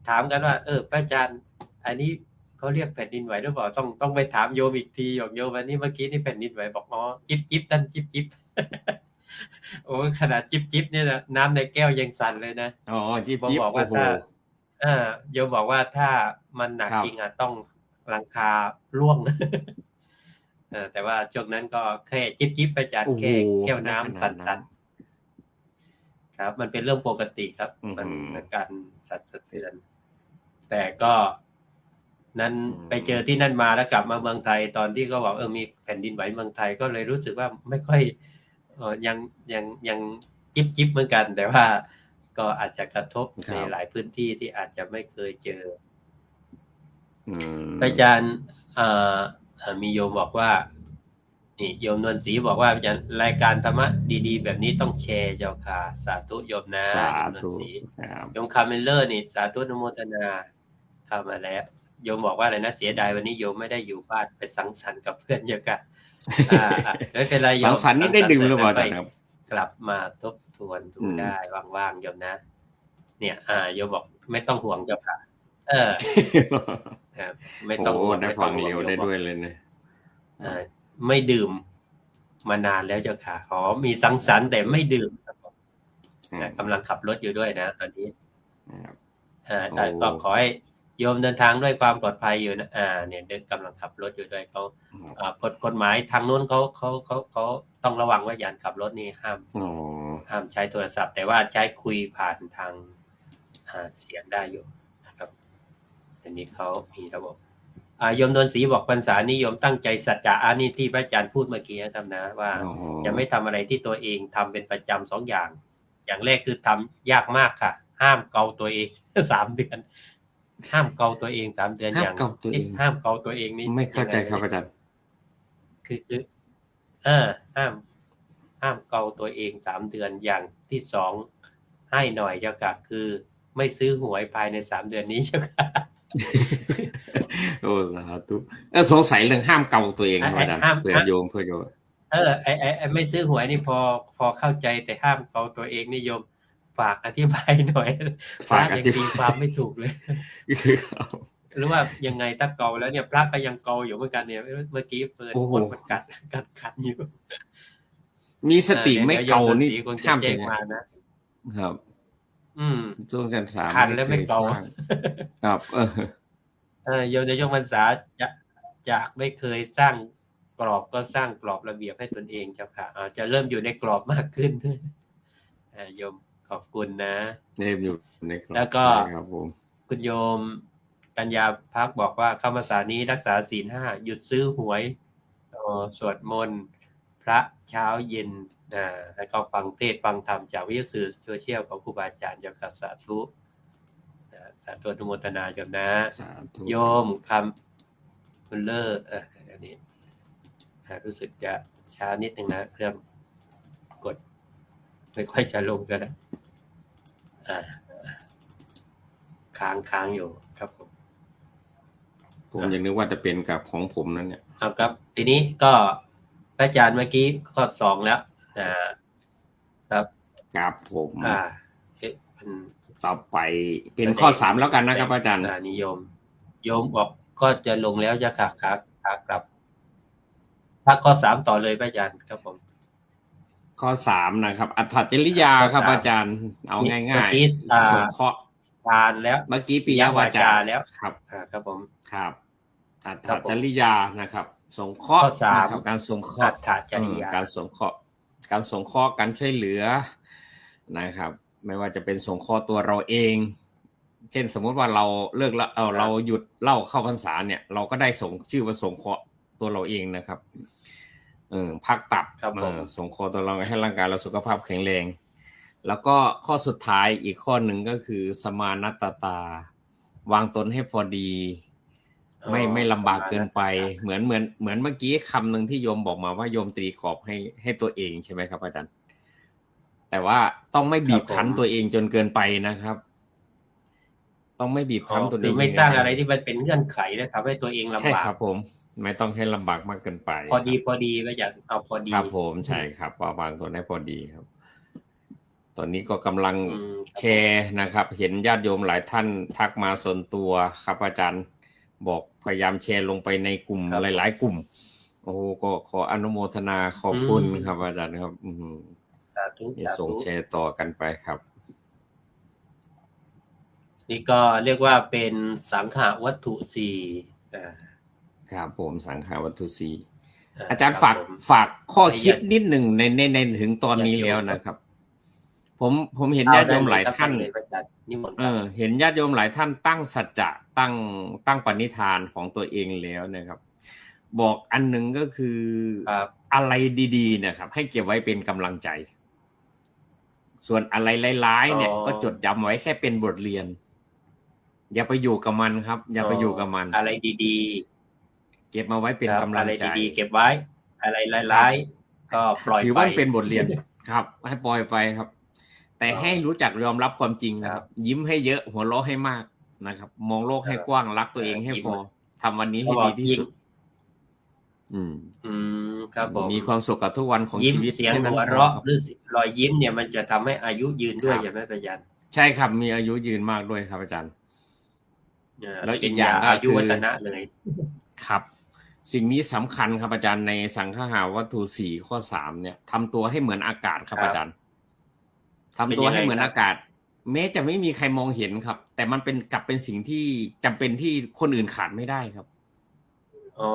ถามกันว่าพระอาจารย์อันนี้เขาเรียกแผ่นดินไหวหรือเปล่าต้องไปถามโยมอีกทีบอกโยมวันนี้เมื่อกี้นี่แผ่นดินไหวบอกอ๋อจิ๊บท่านจิ๊บ โอ้ขนาดจิ๊บเนี่ยนะน้ำในแก้วยังสั่นเลยนะ อ๋อจิ๊บ ผม จิ๊บ บอก โอ้ ว่า โห ถ้าโยมบอกว่าถ้ามันหนัก ครับ จริงต้องหลังคาร่วง แต่ว่าช่วงนั้นก็แค่จิ๊บไปจัด โอ้โห แค่แก้วน้ำ ขนา สั่ ดนั้น นๆครับ มันเป็นเรื่องปกติครับ อือหือ มันเป็นการสั่นสะเทือน แต่ก็นั้นไปเจอที่นั่นมาแล้วกลับมาเมืองไทยตอนที่เขาบอกมีแผ่นดินไหวเมืองไทยก็เลยรู้สึกว่าไม่ค่อยยังจิ๊บเหมือนกัน แต่ว่าก็อาจจะกระทบในหลายพื้นที่ที่อาจจะไม่เคยเจอ อาจารย์มีโยมบอกว่านี่โยมนวลศรีบอกว่าอาจารย์รายการธรรมะดีๆแบบนี้ต้องแชร์เจ้าค่ะสาธุโยมนะ สา โยมนวล ธุ ศรี ครับ โยมคาร์เมลเลอร์นี่สาธุอนุโมทนาเข้ามาแล้ว โยมบอกว่าอะไรนะเสียดายวันนี้โยมไม่ได้อยู่บ้านไปสังสรรค์กับเพื่อนเยอะกันไม่เป็นไรโย สัง ม สรรค์นี่ได้ดื่มหรือเปล่าอาจารย์ ไป ครับ กลับมาทบทวนดูได้ว่างๆโยมนะ เนี่ยโยมบอกไม่ต้องห่วงเจ้าค่ะ ครับไม่ต้อง โอ้ ห่วง ได้ ไม่ ฟั ต้อง งห่ว เร็ว โย ได้ มบอก ด้วยเลยเนี่ย ไม่ดื่มมานานแล้วเจ้าค่ะขอมีสังสรรค์แต่ไม่ดื่มครับผมกำลังขับรถอยู่ด้วยนะตอนนี้แต่ก็ขอให้โยมเดินทางด้วยความปลอดภัยอยู่นะเนี่ยเดินกำลังขับรถอยู่ด้วยเขากฎหมายทางนู้นเขาต้องระวังว่าอย่าขับรถนี่ห้ามใช้โทรศัพท์ แต่ว่าใช้คุยผ่านทางเสียงได้อยู่นะครับอันนี้เขามีระบบโยมดนศรีบอกพรรษานิยมตั้งใจสัจจะนี่ที่พระอาจารย์พูดเมื่อกี้ครับนะว่าจะไม่ทำอะไรที่ตัวเองทำเป็นประจำ2 อย่างอย่างแรกคือทำยากมากค่ะห้ามเกาตัวเอง 3 เดือนห้ามเกาตัวเอง3 เดือนอย่างห้ามเกาตัวเองนี่ไม่เข้าใจครับอาจารย์คือห้ามเกาตัวเอง3 เดือนอย่างที่2ให้หน่อยเจ้าค่ะคือไม่ซื้อหวยภายใน3 เดือนนี้เจ้าค่ะโอ้สาธุสงสัยเรื่องห้ามเกาตัวเองอาจารย์เพื่อโยมไม่ซื้อหวยนี่พอเข้าใจแต่ห้ามเกาตัวเองนี่โยมฝากอธิบายหน่อยฝากอธิบายความไม่ถูกเลยหรือว่ายังไงถ้าเกาแล้วเนี่ยพระก็ยังเกาอยู่เหมือนกันเนี่ยเมื่อกี้เปิดมันกัดอยู่มีสติไม่เกานี่ห้ามใจมานะครับช่วงพรรษาคันแล้วไม่เกาครับโยมในช่วงพรรษาจากไม่เคยสร้างกรอบก็สร้างกรอบระเบียบให้ตนเองเจ้าค่ะจะเริ่มอยู่ในกรอบมากขึ้นโยมขอบคุณนะเริ่มอยู่ในกรอบแล้วก็คุณโยมกัญญาพักบอกว่าเข้าพรรษานี้รักษาศีล 5หยุดซื้อหวยสวดมนต์พระเช้าเย็นแล้วก็ฟังเทศน์ฟังธรรมจากวิทยุสื่อโซเชียลของครูบาอาจารย์เจ้าค่ะสาธุอนุโมทนาโยมนะโยมคำคุณเลิศอันนี้รู้สึกจะช้านิดนึงนะเครื่องกดไม่ค่อยจะลงกันนะค้างอยู่ครับผมยังนึกว่าจะเป็นกับของผมนั่นเนี่ยเอาครับทีนี้ก็พระอาจารย์เมื่อกี้ข้อ2แล้วครับผมต่อไปเป็นข้อ3แล้วกันนะครับอาจารย์นิยมโยมบอกก็จะลงแล้วจะครับถ้าข้อ3ต่อเลยพระอาจารย์ครับผมข้อ3นะครับอัฏฐจริยาครับอาจารย์เอาง่ายๆสงเคราะห์ทานแล้วเมื่อกี้ปิยวาจาแล้วครับครับผมครับอัฏฐจริยานะครับสงเคราะห์นะครับการสงเคราะห์การสงเคราะห์การช่วยเหลือนะครับไม่ว่าจะเป็นสงเคราะห์ตัวเราเองเช่นสมมติว่าเราเลิกแล้วเราหยุดเหล้าเข้าพรรษาเนี่ยเราก็ได้ชื่อว่าสงเคราะห์ตัวเราเองนะครับพักตับสงเคราะห์ตัวเราให้ร่างกายเราสุขภาพแข็งแรงแล้วก็ข้อสุดท้ายอีกข้อหนึ่งก็คือสมานัตตาวางตนให้พอดีไม่ลำบากเกินไปเหมือนเมื่อกี้คำหนึ่งที่โยมบอกมาว่าโยมตีกรอบให้ตัวเองใช่ไหมครับอาจารย์แต่ว่าต้องไม่บีบคั้นตัวเองจนเกินไปนะครับต้องไม่บีบคั้นตัวเองไม่สร้างอะไรที่มันเป็นเงื่อนไขและทำให้ตัวเองลำบากใช่ครับผมไม่ต้องให้ลำบากมากเกินไปพอดีก็อยากเอาพอดีครับผมใช่ครับวางตัวให้พอดีครับตอนนี้ก็กำลังแชร์นะครับเห็นญาติโยมหลายท่านทักมาส่วนตัวครับอาจารย์บอกพยายามแชร์ลงไปในกลุ่มหลายๆกลุ่มโอ้ก็ขออนุโมทนาขอบคุณครับอาจารย์ครับส่งแชร์ต่อกันไปครับนี่ก็เรียกว่าเป็นสังขารวัตถุ4ครับผมสังขารวัตถุ4อาจารย์ฝากข้อคิดนิดหนึ่งในถึงตอนนี้แล้วนะครับผมเห็นญาติโยมหลายท่านเห็นญาติโยมหลายท่านตั้งสัจจะตั้งปณิธานของตัวเองแล้วนะครับบอกอันหนึ่งก็คืออะไรดีๆนะครับให้เก็บไว้เป็นกำลังใจส่วนอะไรร้ายๆเนี่ยก็จดจำไว้แค่เป็นบทเรียนอย่าไปอยู่กับมันครับอย่าไปอยู่กับมันอะไรดีๆเก็บมาไว้เป็นกำลังใจอะไรดีๆเก็บไว้อะไรร้ายๆก็ปล่อยไปถือว่าเป็นบทเรียนครับให้ปล่อยไปครับแต่ให้รู้จักยอมรับความจริงนะครับยิ้มให้เยอะหัวเราะให้มาก นะครับ มองโลกให้กว้างรักตัวเองให้พอทำวันนี้ให้ดีที่สุด ครับผม มีความสุขกับทุกวันของ ยิ้ม ชีวิต เสียง แค่นั้น หัว พอ เราะ ครับ หรือรอยยิ้มเนี่ยมันจะทำให้อายุยืนด้วย ครับ ใช่ไหมอาจารย์ ใช่ครับมีอายุยืนมากด้วยครับอาจารย์ แล้วอี เป็น กอย่างก็ อายุ คือ วัฒนะเลย ครับ สิ่งนี้สำคัญครับอาจารย์ในสังฆหาวัตถุ4 ข้อ 3เนี่ยทำตัวให้เหมือนอากาศครับ ครับ อาจารย์ทำตัวให้เหมือน เป็นยังไงครับ อากาศ แม้จะไม่มีใครมองเห็นครับ แต่มันเป็นกลับเป็นสิ่งที่จำเป็นที่คนอื่นขาดไม่ได้ครับ อ๋อ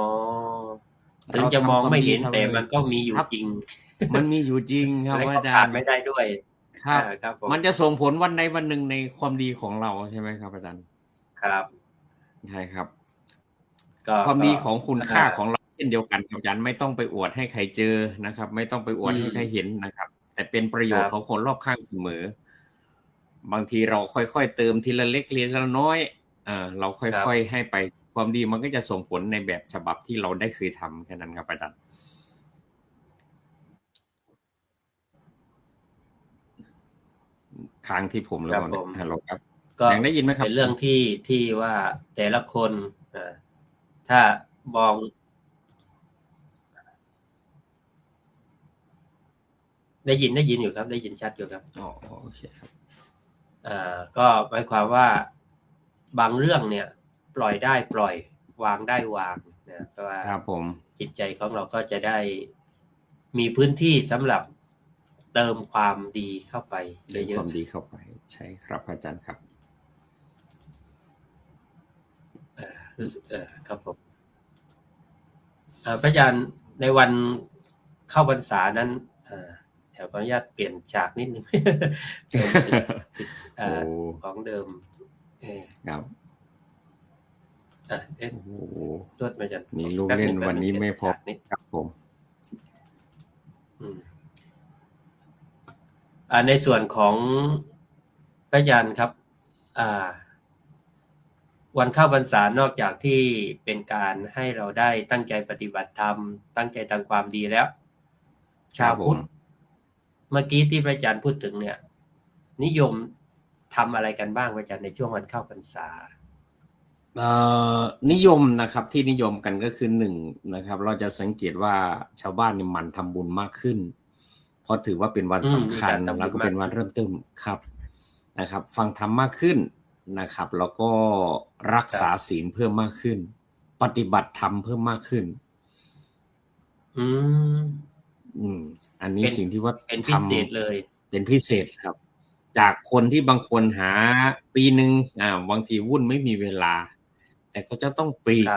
ถึงจะมองไม่เห็นแต่มันก็มีอยู่ ครับ จริง มันมีอยู่จริงครับ และก็ อาจา ขา ร ด ย์ ไม่ได้ด้วย ครับ ครับผม มันจะส่งผลวันใดวันหนึ่งในความดีของเราใช่ไหมครับอาจารย์ ครับ ใช่ครับ ก็ ความดีของคุณค่า อ่ ของเราเช่นเดียวกันครับอาจารย์ไม่ต้องไปอวดให้ใครเจอนะครับ ไม่ต้องไปอวดให้ใครเห็นนะครับ แต่เป็นประโยชน์ของคนรอบข้างเสมอ บางทีเราค่อยๆเติมทีละเล็กทีละน้อยเราค่อยๆให้ไปความดีมันก็จะส่งผลในแบบฉบับที่เราได้เคยทำแค่นั้นครับอาจารย์ค้างที่ผมแล้ว ครับผม ฮัลโหลครับ ก็ ยังได้ยินไหมครับ เป็นเรื่องที่ว่าแต่ละคนถ้ามองได้ยินอยู่ครับ ได้ยินชัดอยู่ครับ อ๋อโอเคครับ ก็หมายความว่าบางเรื่องเนี่ย ปล่อยได้ปล่อยวางได้วางนะเพราะว่า ครับผม จิตใจของเราก็จะได้มีพื้นที่สำหรับเติมความดีเข้าไป เรื่อง เยอะ ความดีเข้าไปใช่ครับอาจารย์ครับ ๆรู้สึกครับผมพระอาจารย์ในวันเข้าพรรษานั้นแถวขออนุญาตเปลี่ยนฉากนิดนึง เป็นโอ้ ของเดิม ครับ เอ๊ะ โอ้โห โทษอาจารย์ มีลูกเล่นวันนี้ไม่พอ ฉากนิด ครับผม ในส่วนของพระอาจารย์ครับวันเข้าพรรษานอกจากที่เป็นการให้เราได้ตั้งใจปฏิบัติธรรมตั้งใจทำความดีแล้ว ชาวพุทธเมื่อกี้ที่พระอาจารย์พูดถึงเนี่ย นิยมทำอะไรกันบ้างพระอาจารย์ในช่วงวันเข้าพรรษา นิยมนะครับที่นิยมกันก็คือ1นะครับเราจะสังเกตว่าชาวบ้านนี่หมั่นทำบุญมากขึ้นเพราะถือว่าเป็นวันสำคัญแล้วก็เป็นวันเริ่มต้นครับนะครับ ฟังธรรมมากขึ้นนะครับแล้วก็รักษาศีลเพิ่มมากขึ้น ปฏิบัติธรรมเพิ่มมากขึ้นอันนี้สิ่งที่ว่า เป็นพิเศษเลย เป็นพิเศษครับ จากคนที่บางคนหาปีหนึ่งบางทีวุ่นไม่มีเวลาแต่ก็จะต้องปลีก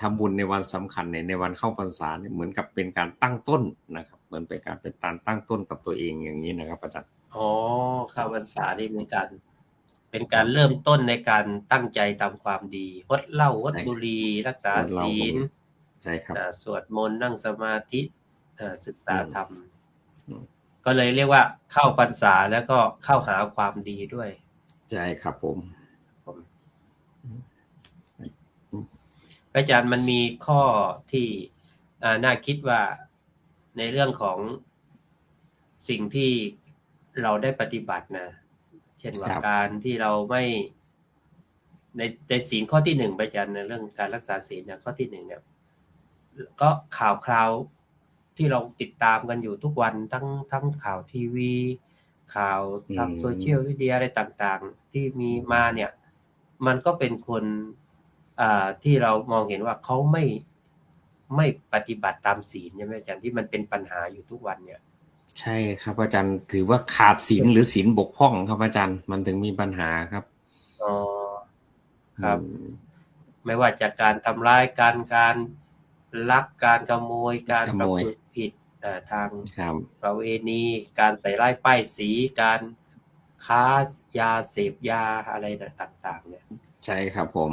ทำบุญในวันสำคัญในวันเข้าพรรษาเนี่ยเหมือนกับเป็นการตั้งต้นนะครับเหมือนเป็นการตั้งต้นกับตัวเองอย่างนี้นะครับอาจารย์อ๋อเข้าพรรษานี่เป็นการเริ่มต้นในการตั้งใจทำความดีงดเหล้างดบุหรี่รักษาศีล ใช่ครับ สวดมนต์นั่งสมาธิศึกษาธรรมก็เลยเรียกว่าเข้าพรรษาแล้วก็เข้าหาความดีด้วยใช่ครับผมอาจารย์มันมีข้อที่น่าคิดว่าในเรื่องของสิ่งที่เราได้ปฏิบัตินะเช่นว่าการที่เราไม่ในศีลข้อที่1อาจารย์ในเรื่องการรักษาศีลเนี่ยข้อที่1เนี่ยก็ข่าวคราวที่เราติดตามกันอยู่ทุกวันทั้งข่าวทีวีข่าวทางโซเชียลมีเดียอะไรต่างๆที่มีมาเนี่ยมันก็เป็นคนที่เรามองเห็นว่าเขาไม่ปฏิบัติตามศีลใช่ไหมอาจารย์ที่มันเป็นปัญหาอยู่ทุกวันเนี่ยใช่ครับอาจารย์ถือว่าขาดศีลหรือศีลบกพร่องครับอาจารย์มันถึงมีปัญหาครับอ๋อครับไม่ว่าจากการทำร้ายการลักการขโมยการประพฤติผิดทางประเวณีการใส่ร้ายป้ายสีการค้ายาเสพยาอะไรต่างๆเนี่ยใช่ครับผม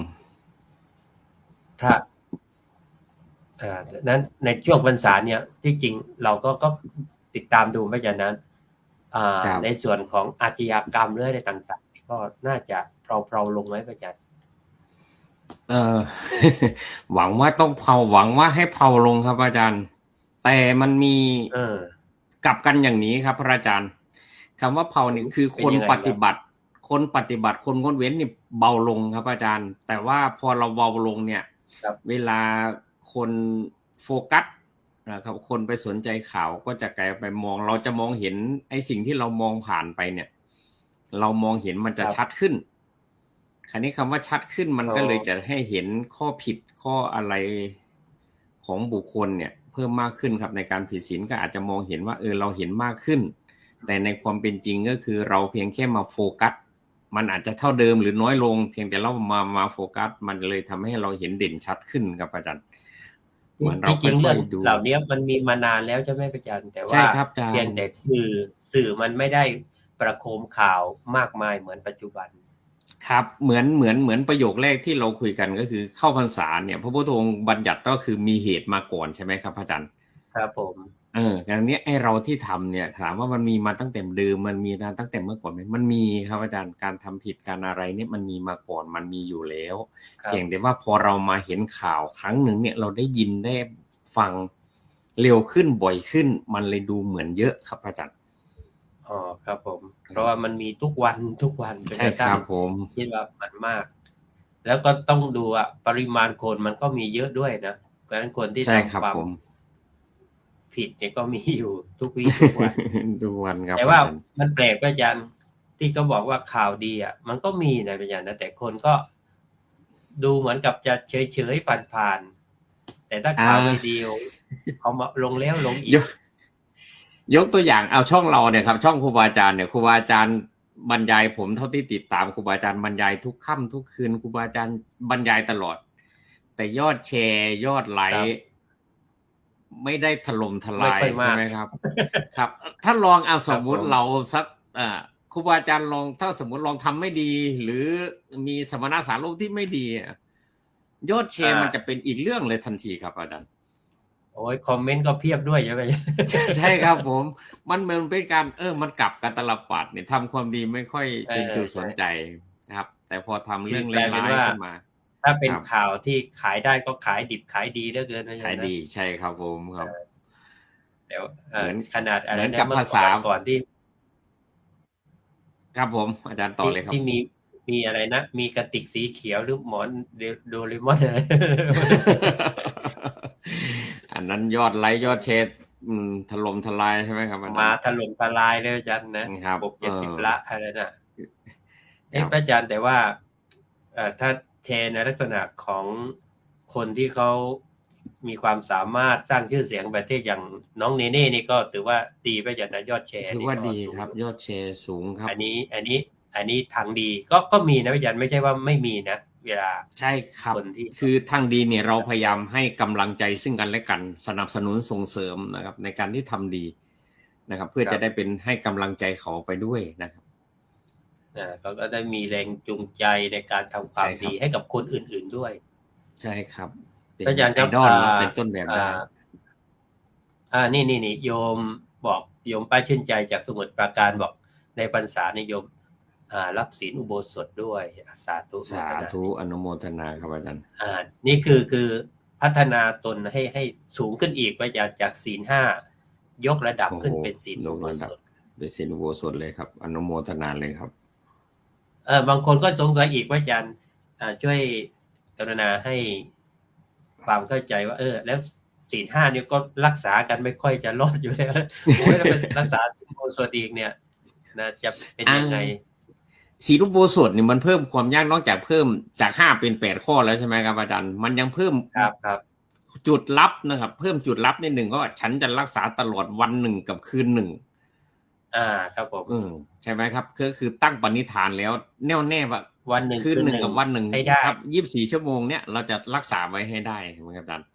ถ้านั้นในช่วงพรรษาเนี่ยที่จริงเราก็ติดตามดูไม่อย่างนั้นในส่วนของอาชญากรรมหรืออะไรต่างๆก็น่าจะเพลาลงไหมพระอาจารย์หวังว่าต้องหวังว่าให้เพลาลงครับอาจารย์แต่มันมีกลับกันอย่างนี้ครับพระอาจารย์คำว่าเพลานี่คือคนปฏิบัติ คนปฏิบัติคนงดเว้นนี่เบาลงครับอาจารย์ แต่ว่าพอเราเบาลงเนี่ย ครับ เวลาคนโฟกัสนะครับคนไปสนใจข่าวก็จะไกลไปมอง เราจะมองเห็นไอ้สิ่งที่เรามองผ่านไปเนี่ย เรามองเห็นมันจะชัดขึ้น คราวนี้คำว่าชัดขึ้นมันก็เลยจะให้เห็นข้อผิดข้ออะไรของบุคคลเนี่ยเพิ่มมากขึ้นครับในการผิดศีลก็อาจจะมองเห็นว่าเราเห็นมากขึ้น แต่ในความเป็นจริงก็คือเราเพียงแค่มาโฟกัสมันอาจจะเท่าเดิมหรือน้อยลงเพียงแต่เรามาโฟกัสมันเลยทำให้เราเห็นเด่นชัดขึ้นครับอาจารย์เหมือนเรา จริงๆ ค่ เรื่ อ อย ง ๆดู เหล่านี้มันมีมานานแล้วใช่ไหมอาจารย์แต่ ใช่ ว่า ครับอาจารย์ เพียงแต่สื่อมันไม่ได้ประโคมข่าวมากมายเหมือนปัจจุบัน ครับเหมือนประโยคแรกที่เราคุยกันก็คือเข้าพรรษาเนี่ยพระพุทธองค์บัญญัติก็คือมีเหตุมาก่อนใช่ไหมครับอาจารย์ ครับผม การนี้ไอ้เราที่ทำเนี่ยถามว่ามันมีมาตั้งแต่เดิมมันมีตั้งแต่เมื่อก่อนไหมมันมีครับอาจารย์การทำผิดการอะไรเนี่ยมันมีมาก่อนมันมีอยู่แล้ว ครับ เพียงแต่ว่าพอเรามาเห็นข่าวครั้งหนึ่งเนี่ยเราได้ยินได้ฟังเร็วขึ้นบ่อยขึ้นมันเลยดูเหมือนเยอะครับอาจารย์ อ๋อครับผม เพราะว่ามันมีทุกวันจน ใช่ กระ ค ทั่ รั ง บผม คิดว่ามันมาก แล้วก็ต้องดูปริมาณคนมันก็มีเยอะด้วยนะเพราะฉะนั้นคนที่ ใช่ครับ ทำความ ผม ผิดเนี่ยก็มีอยู่ทุกวี่ทุกวัน ทุกวันครับ แต่ว่า อาจารย์ มันแปลกอาจารย์ที่เขาบอกว่าข่าวดีมันก็มีนะอาจารย์นะแต่คนก็ดูเหมือนกับจะเฉยๆผ่านๆแต่ถ้าข่าวไม่ดีเขามาลงแล้วลงอีก ยกตัวอย่างเอาช่องเราเนี่ยครับช่องครูบาอาจารย์เนี่ยครูบาอาจารย์บรรยายผมเท่าที่ติดตามครูบาอาจารย์บรรยายทุกค่ำทุกคืนครูบาอาจารย์บรรยายตลอด แต่ยอดแชร์ยอดไล ครับ ค์ไม่ได้ถล่มทลาย ไม่ค่อยมาก ใช่ไหมครับ ครับ ถ้าลองเอาสมมุติ ครับผม เราสักครูบาอาจารย์ลองถ้าสมมุติลองทำไม่ดี หรือมีสมณสารรูปที่ไม่ดียอดแชร์มันจะเป็นอีกเรื่องเลยทันทีครับอาจารย์ โอ้ยคอมเมนต์ก็เพียบด้วยใช่ไหม ใช่ครับผมมันเหมือนเป็นการมันกลับกันตลปัดเนี่ยทำความดีไม่ค่อยเป็นจุดสนใจนะครับ แต่พอทำเรื่อง คือ ร้าย กลายเป็นว่า ๆขึ้นมา ถ้าเป็น ครับ ข่าวที่ขายได้ก็ขายดิบขายดีเหลือเกินนะ ขายดีใช่ครับผมครับ แต่ว่า เหมือน ขนาดอะไร เหมือน นะ กับ เมื่อ ภาษา ก่อนที่ ครับผมอาจารย์ต่อเลยครับ ที่มีอะไรนะมีกระติกสีเขียวหรือหมอนโดเรมอนอะไร อันนั้นยอดไลค์ยอดแชร์ถล่มทลายใช่ไหมครับอาจารย์ มาถล่มทลายเลยอาจารย์นะครับ 60ละอะไรนะพระอาจารย์แต่ว่าถ้าแชร์ในลักษณะของคนที่เขามีความสามารถสร้างชื่อเสียงประเทศอย่างน้องเนเน่นี่ก็ถือว่าดีพระอาจารย์นะยอดแชร์ ถือว่า นี่ก็ ดี สูง ครับ ยอดแชร์สูงครับ อันนี้ทางดีก็มีนะพระอาจารย์ไม่ใช่ว่าไม่มีนะเวลา ใช่ครับ คนที่ คือทางดีเนี่ยเราพยายามให้กำลังใจซึ่งกันและกันสนับสนุนส่งเสริมนะครับ ในการที่ทำดีนะครับ เพื่อจะได้เป็นให้กำลังใจเขาไปด้วยนะครับ เขาก็ได้มีแรงจูงใจในการทำความ ใช่ครับ ดีให้กับคนอื่นๆด้วย ใช่ครับเป็น พระอาจารย์ค ไอ รับ ดอลเป็นต้นแบบได้ นี่โยมบอกโยมป้าชื่นใจจากสมุทรปราการบอกในพรรษานิยมรับศีลอุโบสถด้วยสาธุ สาธุอนุโมทนาครับอาจารย์ นี่คือพัฒนาตนให้สูงขึ้นอีกพระอาจารย์จากศีล5ยกระดับขึ้นเป็นศีลอุโบสถ เป็นศีลอุโบสถเลยครับ อนุโมทนาเลยครับ บางคนก็สงสัยอีกว่าอาจารย์ช่วยกรุณาให้ความเข้าใจว่าแล้วศีล5เนี่ยก็รักษากันไม่ค่อยจะรอดอยู่แล้วโอ้ยแล้วไปรักษาศีลอุโบสถอีกเนี่ยนะจะเป็นยังไง ศีลอุโบสถนี่มันเพิ่มความยากนอกจากเพิ่มจาก5เป็น8ข้อแล้วใช่ไหมครับอาจารย์มันยังเพิ่ม ครับ จุดลับนะครับ เพิ่มจุดลับนิดหนึ่งก็ฉันจะรักษาตลอดวันหนึ่งกับคืนหนึ่ง ครับผม ใช่ไหมครับคือตั้งปณิธานแล้วแน่วแน่ว่า วันหนึ่ง คืนหนึ่งกับวันหนึ่ง ให้ได้ ครับ24 ชั่วโมงเนี่ยเราจะรักษาไว้ให้ได้เหมือนกับอาจารย์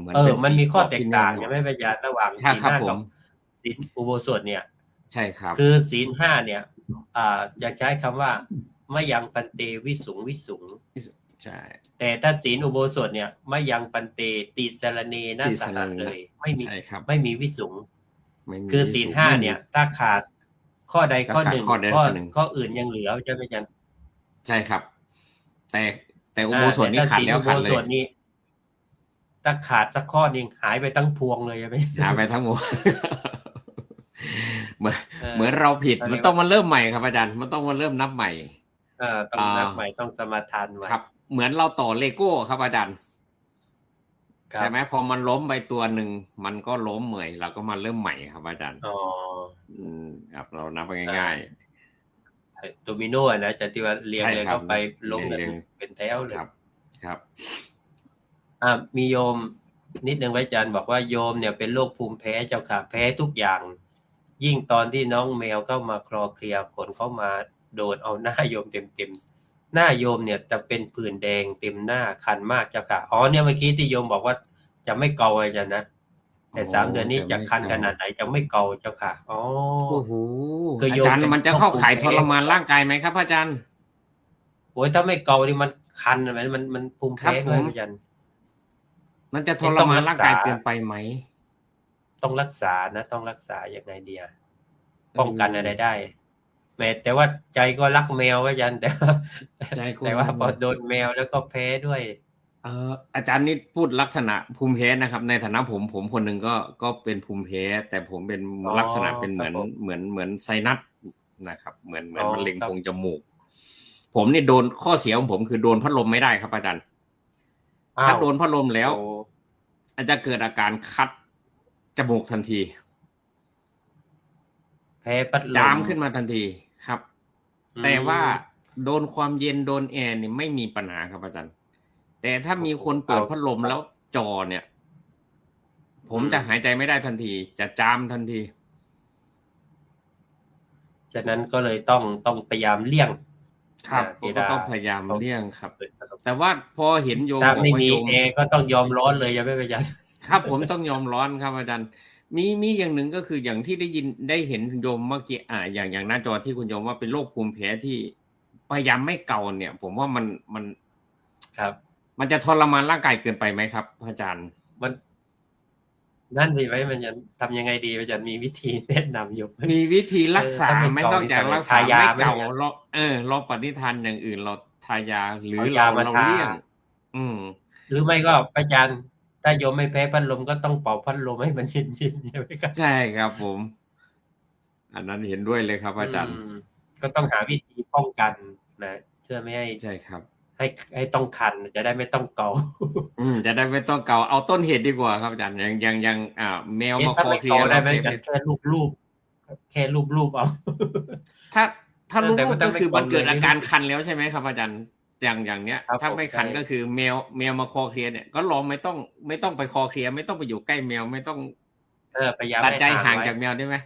เหมือนเป็น มันมีข้อแตกต่าง ที่แน่นอน ใช่ไหมพระอาจารย์ระหว่าง ใช่ ศีล ครับ 5 ผ กับ ม ศีลอุโบสถเนี่ย ใช่ครับ คือศีล5เนี่ยอยากใช้คำว่าไม่ยังปันเตวิสุง ใช่ แต่ถ้าศีลอุโบสถเนี่ยไม่ยังปันเตติสรเนนะ ติ ส สร หั เน ส นะ เลยไม่มี ใช่ครับ ไม่มีวิสุง ไม่มี คือศีล วิสุง 5เนี่ยถ้าขาดข้อใดข้อหนึ่ง ข้อใดข้อหนึ่ง ข้ออื่นยังเหลือใช่ไหมอาจารย์ ใช่ครับ แต่อุโบสถนี่ขาดแล้วขาดเลย อุโบสถนี่ถ้าขาดสักข้อนึงหายไปทั้งพวงเลยใช่ไหม หาไปทั้งหมด เหมือน เออ เหมือนเราผิด เขาเรี มั ย น ก ต้อง ว่า มาเริ่มใหม่ครับอาจารย์ มันต้องมาเริ่มนับใหม่ ต้องนับใหม่ต้องสมาทานใหม่ ครับ เหมือนเราต่อเลโก้ครับอาจารย์ ครั ใช่ บ ไหมพอมันล้มไปตัวหนึ่งมันก็ล้มเหมอยเราก็มาเริ่มใหม่ครับอาจารย์ อ๋อ ครับเรานับไปง่าย โดมิโนอะนะจากที่ว่าเรียง ใช่ เลย ครับ เข้าไปลงกัน เรียง เป็นแถวเล ๆ ย ครับ ครับ มีโยมนิดนึงไว้อาจารย์บอกว่าโยมเนี่ยเป็นโรคภูมิแพ้เจ้าค่ะแพ้ทุกอย่าง ยิ่งตอนที่น้องแมวเข้ามาคลอเคลียร์คนเข้ามาโดนเอาหน้าโยมเต็มๆหน้าโยมเนี่ยจะเป็นผื่นแดงเต็มหน้าคันมากเจ้าค่ะเนี่ยเมื่อกี้ที่โยมบอกว่าจะไม่เกาอาจารย์นะแต่3 เดือนนี้จะคันขนาดไหนจะไม่เกาเจ้าค่ะโอ้โห คือ อา โยม จารย์ จะ มันจะ ต้อง เข้าข่าย ภูมิ ท แพ้ รมานร่างกายไหมครับอาจารย์ โอ้ยถ้าไม่เกานี่มันคันมันภูมิ ครั แพ้ บผม ด้วยอาจารย์ มันจะทรมานร่างกายเกินไปไหม ต้องรักษานะต้องรักษาอย่างไรเดียป้องกันอะไรได้แม้แต่ว่าใจก็รักแมวอาจารย์แต่ว่า ใจก็ แต่ว่า รัก พอโดนแมวแล้วก็แพ้ด้วย อาจารย์นี่พูดลักษณะภูมิแพ้นะครับ ในฐานะผมคนหนึ่งก็เป็นภูมิแพ้แต่ผมเป็น อ๋อ ลักษณะเป็นเหมือน ครับผม เหมือนไซนัสนะครับ เหมือน อ๋อ มะเร็ง ครับ โพรงจมูก ผมนี่โดนข้อเสียของผมคือโดนพัดลมไม่ได้ครับอาจารย์ ถ้าโดนพัดลมแล้ว โอ้ อาจจะเกิดอาการคัดจมูกทันที แพ้พัดลม จามขึ้นมาทันทีครับ อืม แต่ว่าโดนความเย็นโดนแอร์นี่ไม่มีปัญหาครับอาจารย์ แต่ถ้ามีคนเปิดพัดลมแล้วจอเนี่ย ผมจะหายใจไม่ได้ทันที จะจามทันที ฉะนั้นก็เลยต้องพยายามเลี่ยง ครับ ที่ ก็ต้อง ได้ พยายามเลี่ยงครับ เปิดพัดลม แต่ว่าพอเห็นโยม ถ้า บอก ไม่ ว่า มี โยม แอร์ก็ต้องยอมร้อนเลยอย่าไม่ไปยัน ครับผมต้องยอมร้อนครับอาจารย์ มีอย่างหนึ่งก็คืออย่างที่ได้เห็นโยมเมื่อกี้อย่างหน้าจอที่คุณโยมว่าเป็นโรคภูมิแพ้ที่พยายามไม่เกาเนี่ย ผมว่ามัน ครับ มันจะทรมานร่างกายเกินไปไหมครับอาจารย์ มันนั่นสิไว้มันจะทำยังไงดีมันจะมีวิธีแนะนำอยู่ มีวิธีรักษา ถ้าไม่ ไหม่ เกาน อกจาก นี่ รักษา ทายา ไม่เกา ไหม เราปฏิทานอย่างอื่นเราทายาหรือ เอา เรา ยามา เรา ทา เลี่ยง หรือไม่ก็อาจารย์ถ้าโยมไม่แพ้พัดลมก็ต้องเป่าพัดลมให้มันเย็นๆใช่ไหมครับ ใช่ครับผม อันนั้นเห็นด้วยเลยครับอาจารย์ ก็ต้องหาวิธีป้องกันนะเพื่อไม่ให้ ใช่ครับ ให้ต้องคันจะได้ไม่ต้องเกา จะได้ไม่ต้องเกาเอาต้นเหตุดีกว่าครับอาจารย์อย่างแมวมา ถ้า คอ ไม่ เคลีย เกา ร์ ได้ไหม เรา จะแค่รูปแค่รูปเอา ถ้ารู้ แต่ว่า ก็คือมันเกิด ถ้าไม่เกาเลย อาการคันแล้วใช่ไหมครับอาจารย์อย่างเนี้ย ครับ ถ้าไม่คัน ผม ก็คือแมวมาคอเคลียร์เนี่ยก็ลองไม่ต้องไปคอเคลียร์ไม่ต้องไปอยู่ใกล้แมวไม่ต้อง พยายาม ตัดใจ ให้ ห่าง ไว้ จากแมวได้ไหม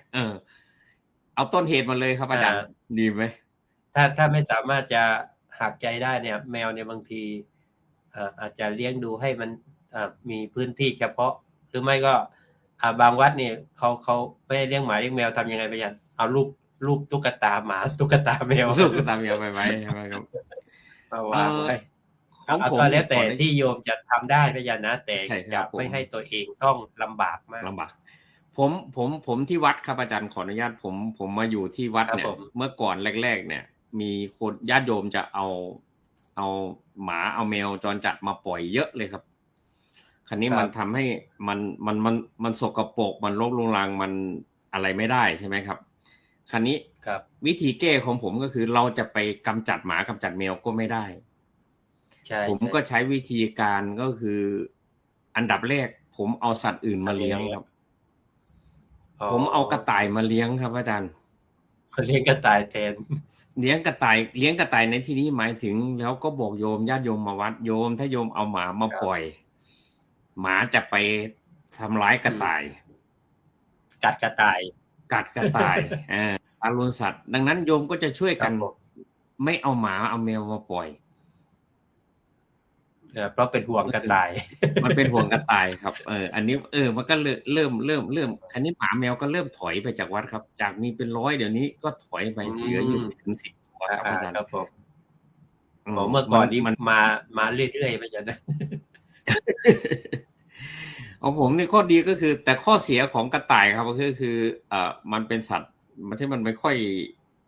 เอาต้นเหตุมาเลยครับอาจารย์ดีไหม ถ้าไม่สามารถจะหักใจได้เนี่ย แมวเนี่ยบางทีอาจจะเลี้ยงดูให้มันมีพื้นที่เฉพาะ หรือไม่ก็บางวัดเนี่ยเขาไม่ให้เลี้ยงหมาเลี้ยงแมวทำยังไงไปยันเอารูปตุ๊กตาหมาตุ๊กตาแมว สู้ก็ตามแมวไปไหมใช่ไหมครับ มาวางไว้ ของผม ก็แล้วแต่ ขอ ที่โยมจะทำได้ไปยันนะแต่ ใช่ค อ รั ย่า บผม ไม่ให้ตัวเองต้องลำบากมาก ลำบากผมที่วัดครับอาจารย์ขออนุญาตผมมาอยู่ที่วัดเนี่ย ครับผม เมื่อก่อนแรกๆเนี่ย มีคนญาติโยมจะเอาหมาเอาแมวจรจัดมาปล่อยเยอะเลยครับคราวนี้มันทำให้มันสกปรกมันรกรุงรังมันอะไรไม่ได้ใช่ไหมครับคราวนี้ ครับ วิธีแก้ของผมก็คือเราจะไปกำจัดหมากำจัดแมวก็ไม่ได้ ใช่ ผมก็ใช้วิธีการก็คืออันดับแรกผมเอาสัตว์อื่นมาเลี้ยงครับ ผมเอากระต่ายมาเลี้ยงครับอาจารย์ เลี้ยงกระต่ายแทน เลี้ยงกระต่ายในที่นี้หมายถึงแล้วก็บอกโยมญาติโยมมาวัดโยมถ้าโยมเอาหมามาปล่อย หมาจะไปทำร้ายกระต่าย กัดกระต่าย กัดกระต่ายอารุณสัตว์ดังนั้นโยมก็จะช่วยกัน ครับผม ไม่เอาหมาเอาแมวมาปล่อย เพราะเป็นห่วงกระต่าย มันเป็นห่วงกระต่ายครับอันนี้มันก็เริ่มคันนี้หมาแมวก็เริ่มถอยไปจากวัดครับ จากมีเป็น100เดี๋ยวนี้ก็ถอยไปเหลืออยู่ไม่ถึง10ตัวครับอาจารย์ ครับผมเมื่อก่อนนี้มันมาเรื่อยๆไปอย่างนั้น ของผมนี่ข้อดีก็คือ แต่ข้อเสียของกระต่ายครับก็คือมันเป็นสัตว์มันที่มันไม่ค่อย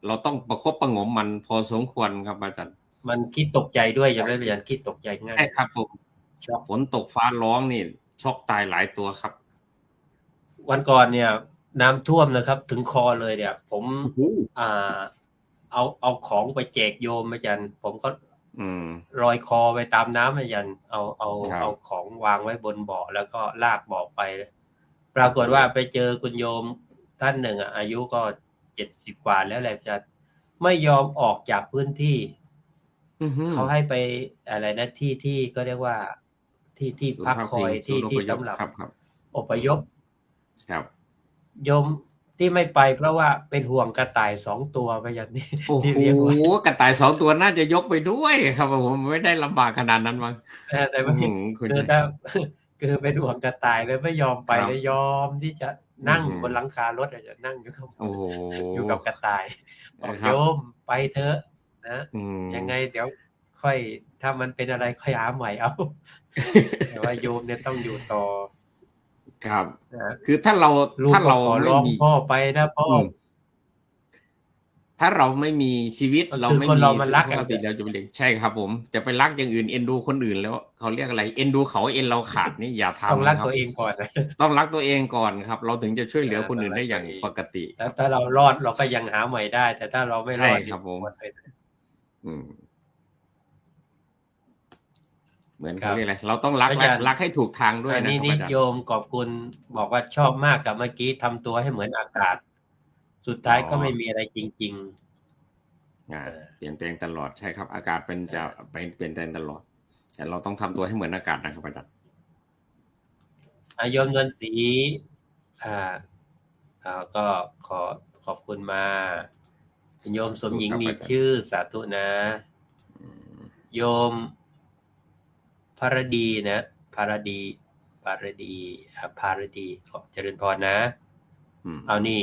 เราต้องประคบประหงมมันพอสมควรครับอาจารย์ มันคิดตกใจด้วยอย่าไม่เรียนคิดตกใจง่าย ใช่ครับผมฝนตกฟ้าร้องนี่ช็อกตายหลายตัวครับ วันก่อนเนี่ย น้ำท่วมนะครับ ถึงคอเลยเนี่ย ผม โอ้โห เอาของไปแจกโยมอาจารย์ ผมก็ อืม ลอยคอไปตามน้ำอาจารย์เอา ครับ เอาของวางไว้บนเบาะแล้วก็ลากเบาะไป ปรากฏว่าไปเจอคุณโยมท่านหนึ่งอายุก็70 กว่าแล้วแหละอาจารย์ไม่ยอมออกจากพื้นที่ อื้อหือ เขาให้ไปอะไรนะที่ก็เรียกว่าที่ ศูน พัก ย์พัก ค พิ อง ย ศูนย์อ ที่ พยพ สำหรับ ครับครับ อพยพ ครับ โยมที่ไม่ไปเพราะว่าเป็นห่วงกระต่าย2 ตัวไปอย่างนี้ โอ้ ที่ โห เลี้ยงไว้ กระต่าย2 ตัวน่าจะยกไปด้วยครับผมไม่ได้ลำบากขนาดนั้นมั้ง แต่ อื้ ไม่ อหือคุณ คือถ้า คือเป็นห่วงกระต่ายเลยไม่ยอมไป ครับ เลยยอมที่จะนั่ง อื้อหือ บนหลังคารถจะนั่งอยู่กับ โอ้โห อยู่กับกระต่ายบอก ครั โย บ มไปเถอะนะ อืม ยังไงเดี๋ยวค่อยถ้ามันเป็นอะไรค่อยหาใหม่เอา แต่ว่าโยมเนี่ยต้องอยู่ต่อ ครับ นะ คือถ้าเรา ลูก ถ้า ก็ เรา ขอ ไม่ ร้อง มี พ่อไปนะพ่อ อืมถ้าเราไม่มีชีวิต ก็คือ เราไม่ คน มี เรามัน สุ รั ข ก ภา กั พ น ติเราจะไปเลี้ยงใช่ครับผม จะไปรักอย่างอื่นเอ็นดูคนอื่นแล้วเขาเรียกอะไรเอ็นดูเขาเอ็นเราขาดนี่อย่า ต้อง ทำ รัก ครับ ตัวเองก่อนนะ ต้องรักตัวเองก่อนครับ เราถึงจะช่วยเหลือคนอื่นได้อย่าง ต้องรักตัวเอง ปกติ แล้วถ้าเรารอดเราก็ยังหาใหม่ได้ แต่ถ้าเราไม่รอด ใช่ครับผม หมดไป อืม เหมือน ครั เขา บ เรียกอะไรเราต้องรัก อา และ จารย์ รักให้ถูกทางด้วย อัน นะ นี้ ครับ นิ อาจารย์ ยมขอบคุณบอกว่าชอบมากกับเมื่อกี้ทำตัวให้เหมือนอากาศ สุดท้าย อ๋อ ก็ไม่มีอะไรจริง เปลี่ยนแปลงตลอดใช่ครับ อากาศเป็นจะไปเปลี่ยนแปลงตลอด แต่เราต้องทำตัวให้เหมือนอากาศนะครับอาจารย์ ๆโยมนวลศรีก็ขอบคุณมาโยมสมหญิงมีชื่อสาธุนะ โยมภารดีนะภารดีขอเจริญพรนะ อืม เอานี่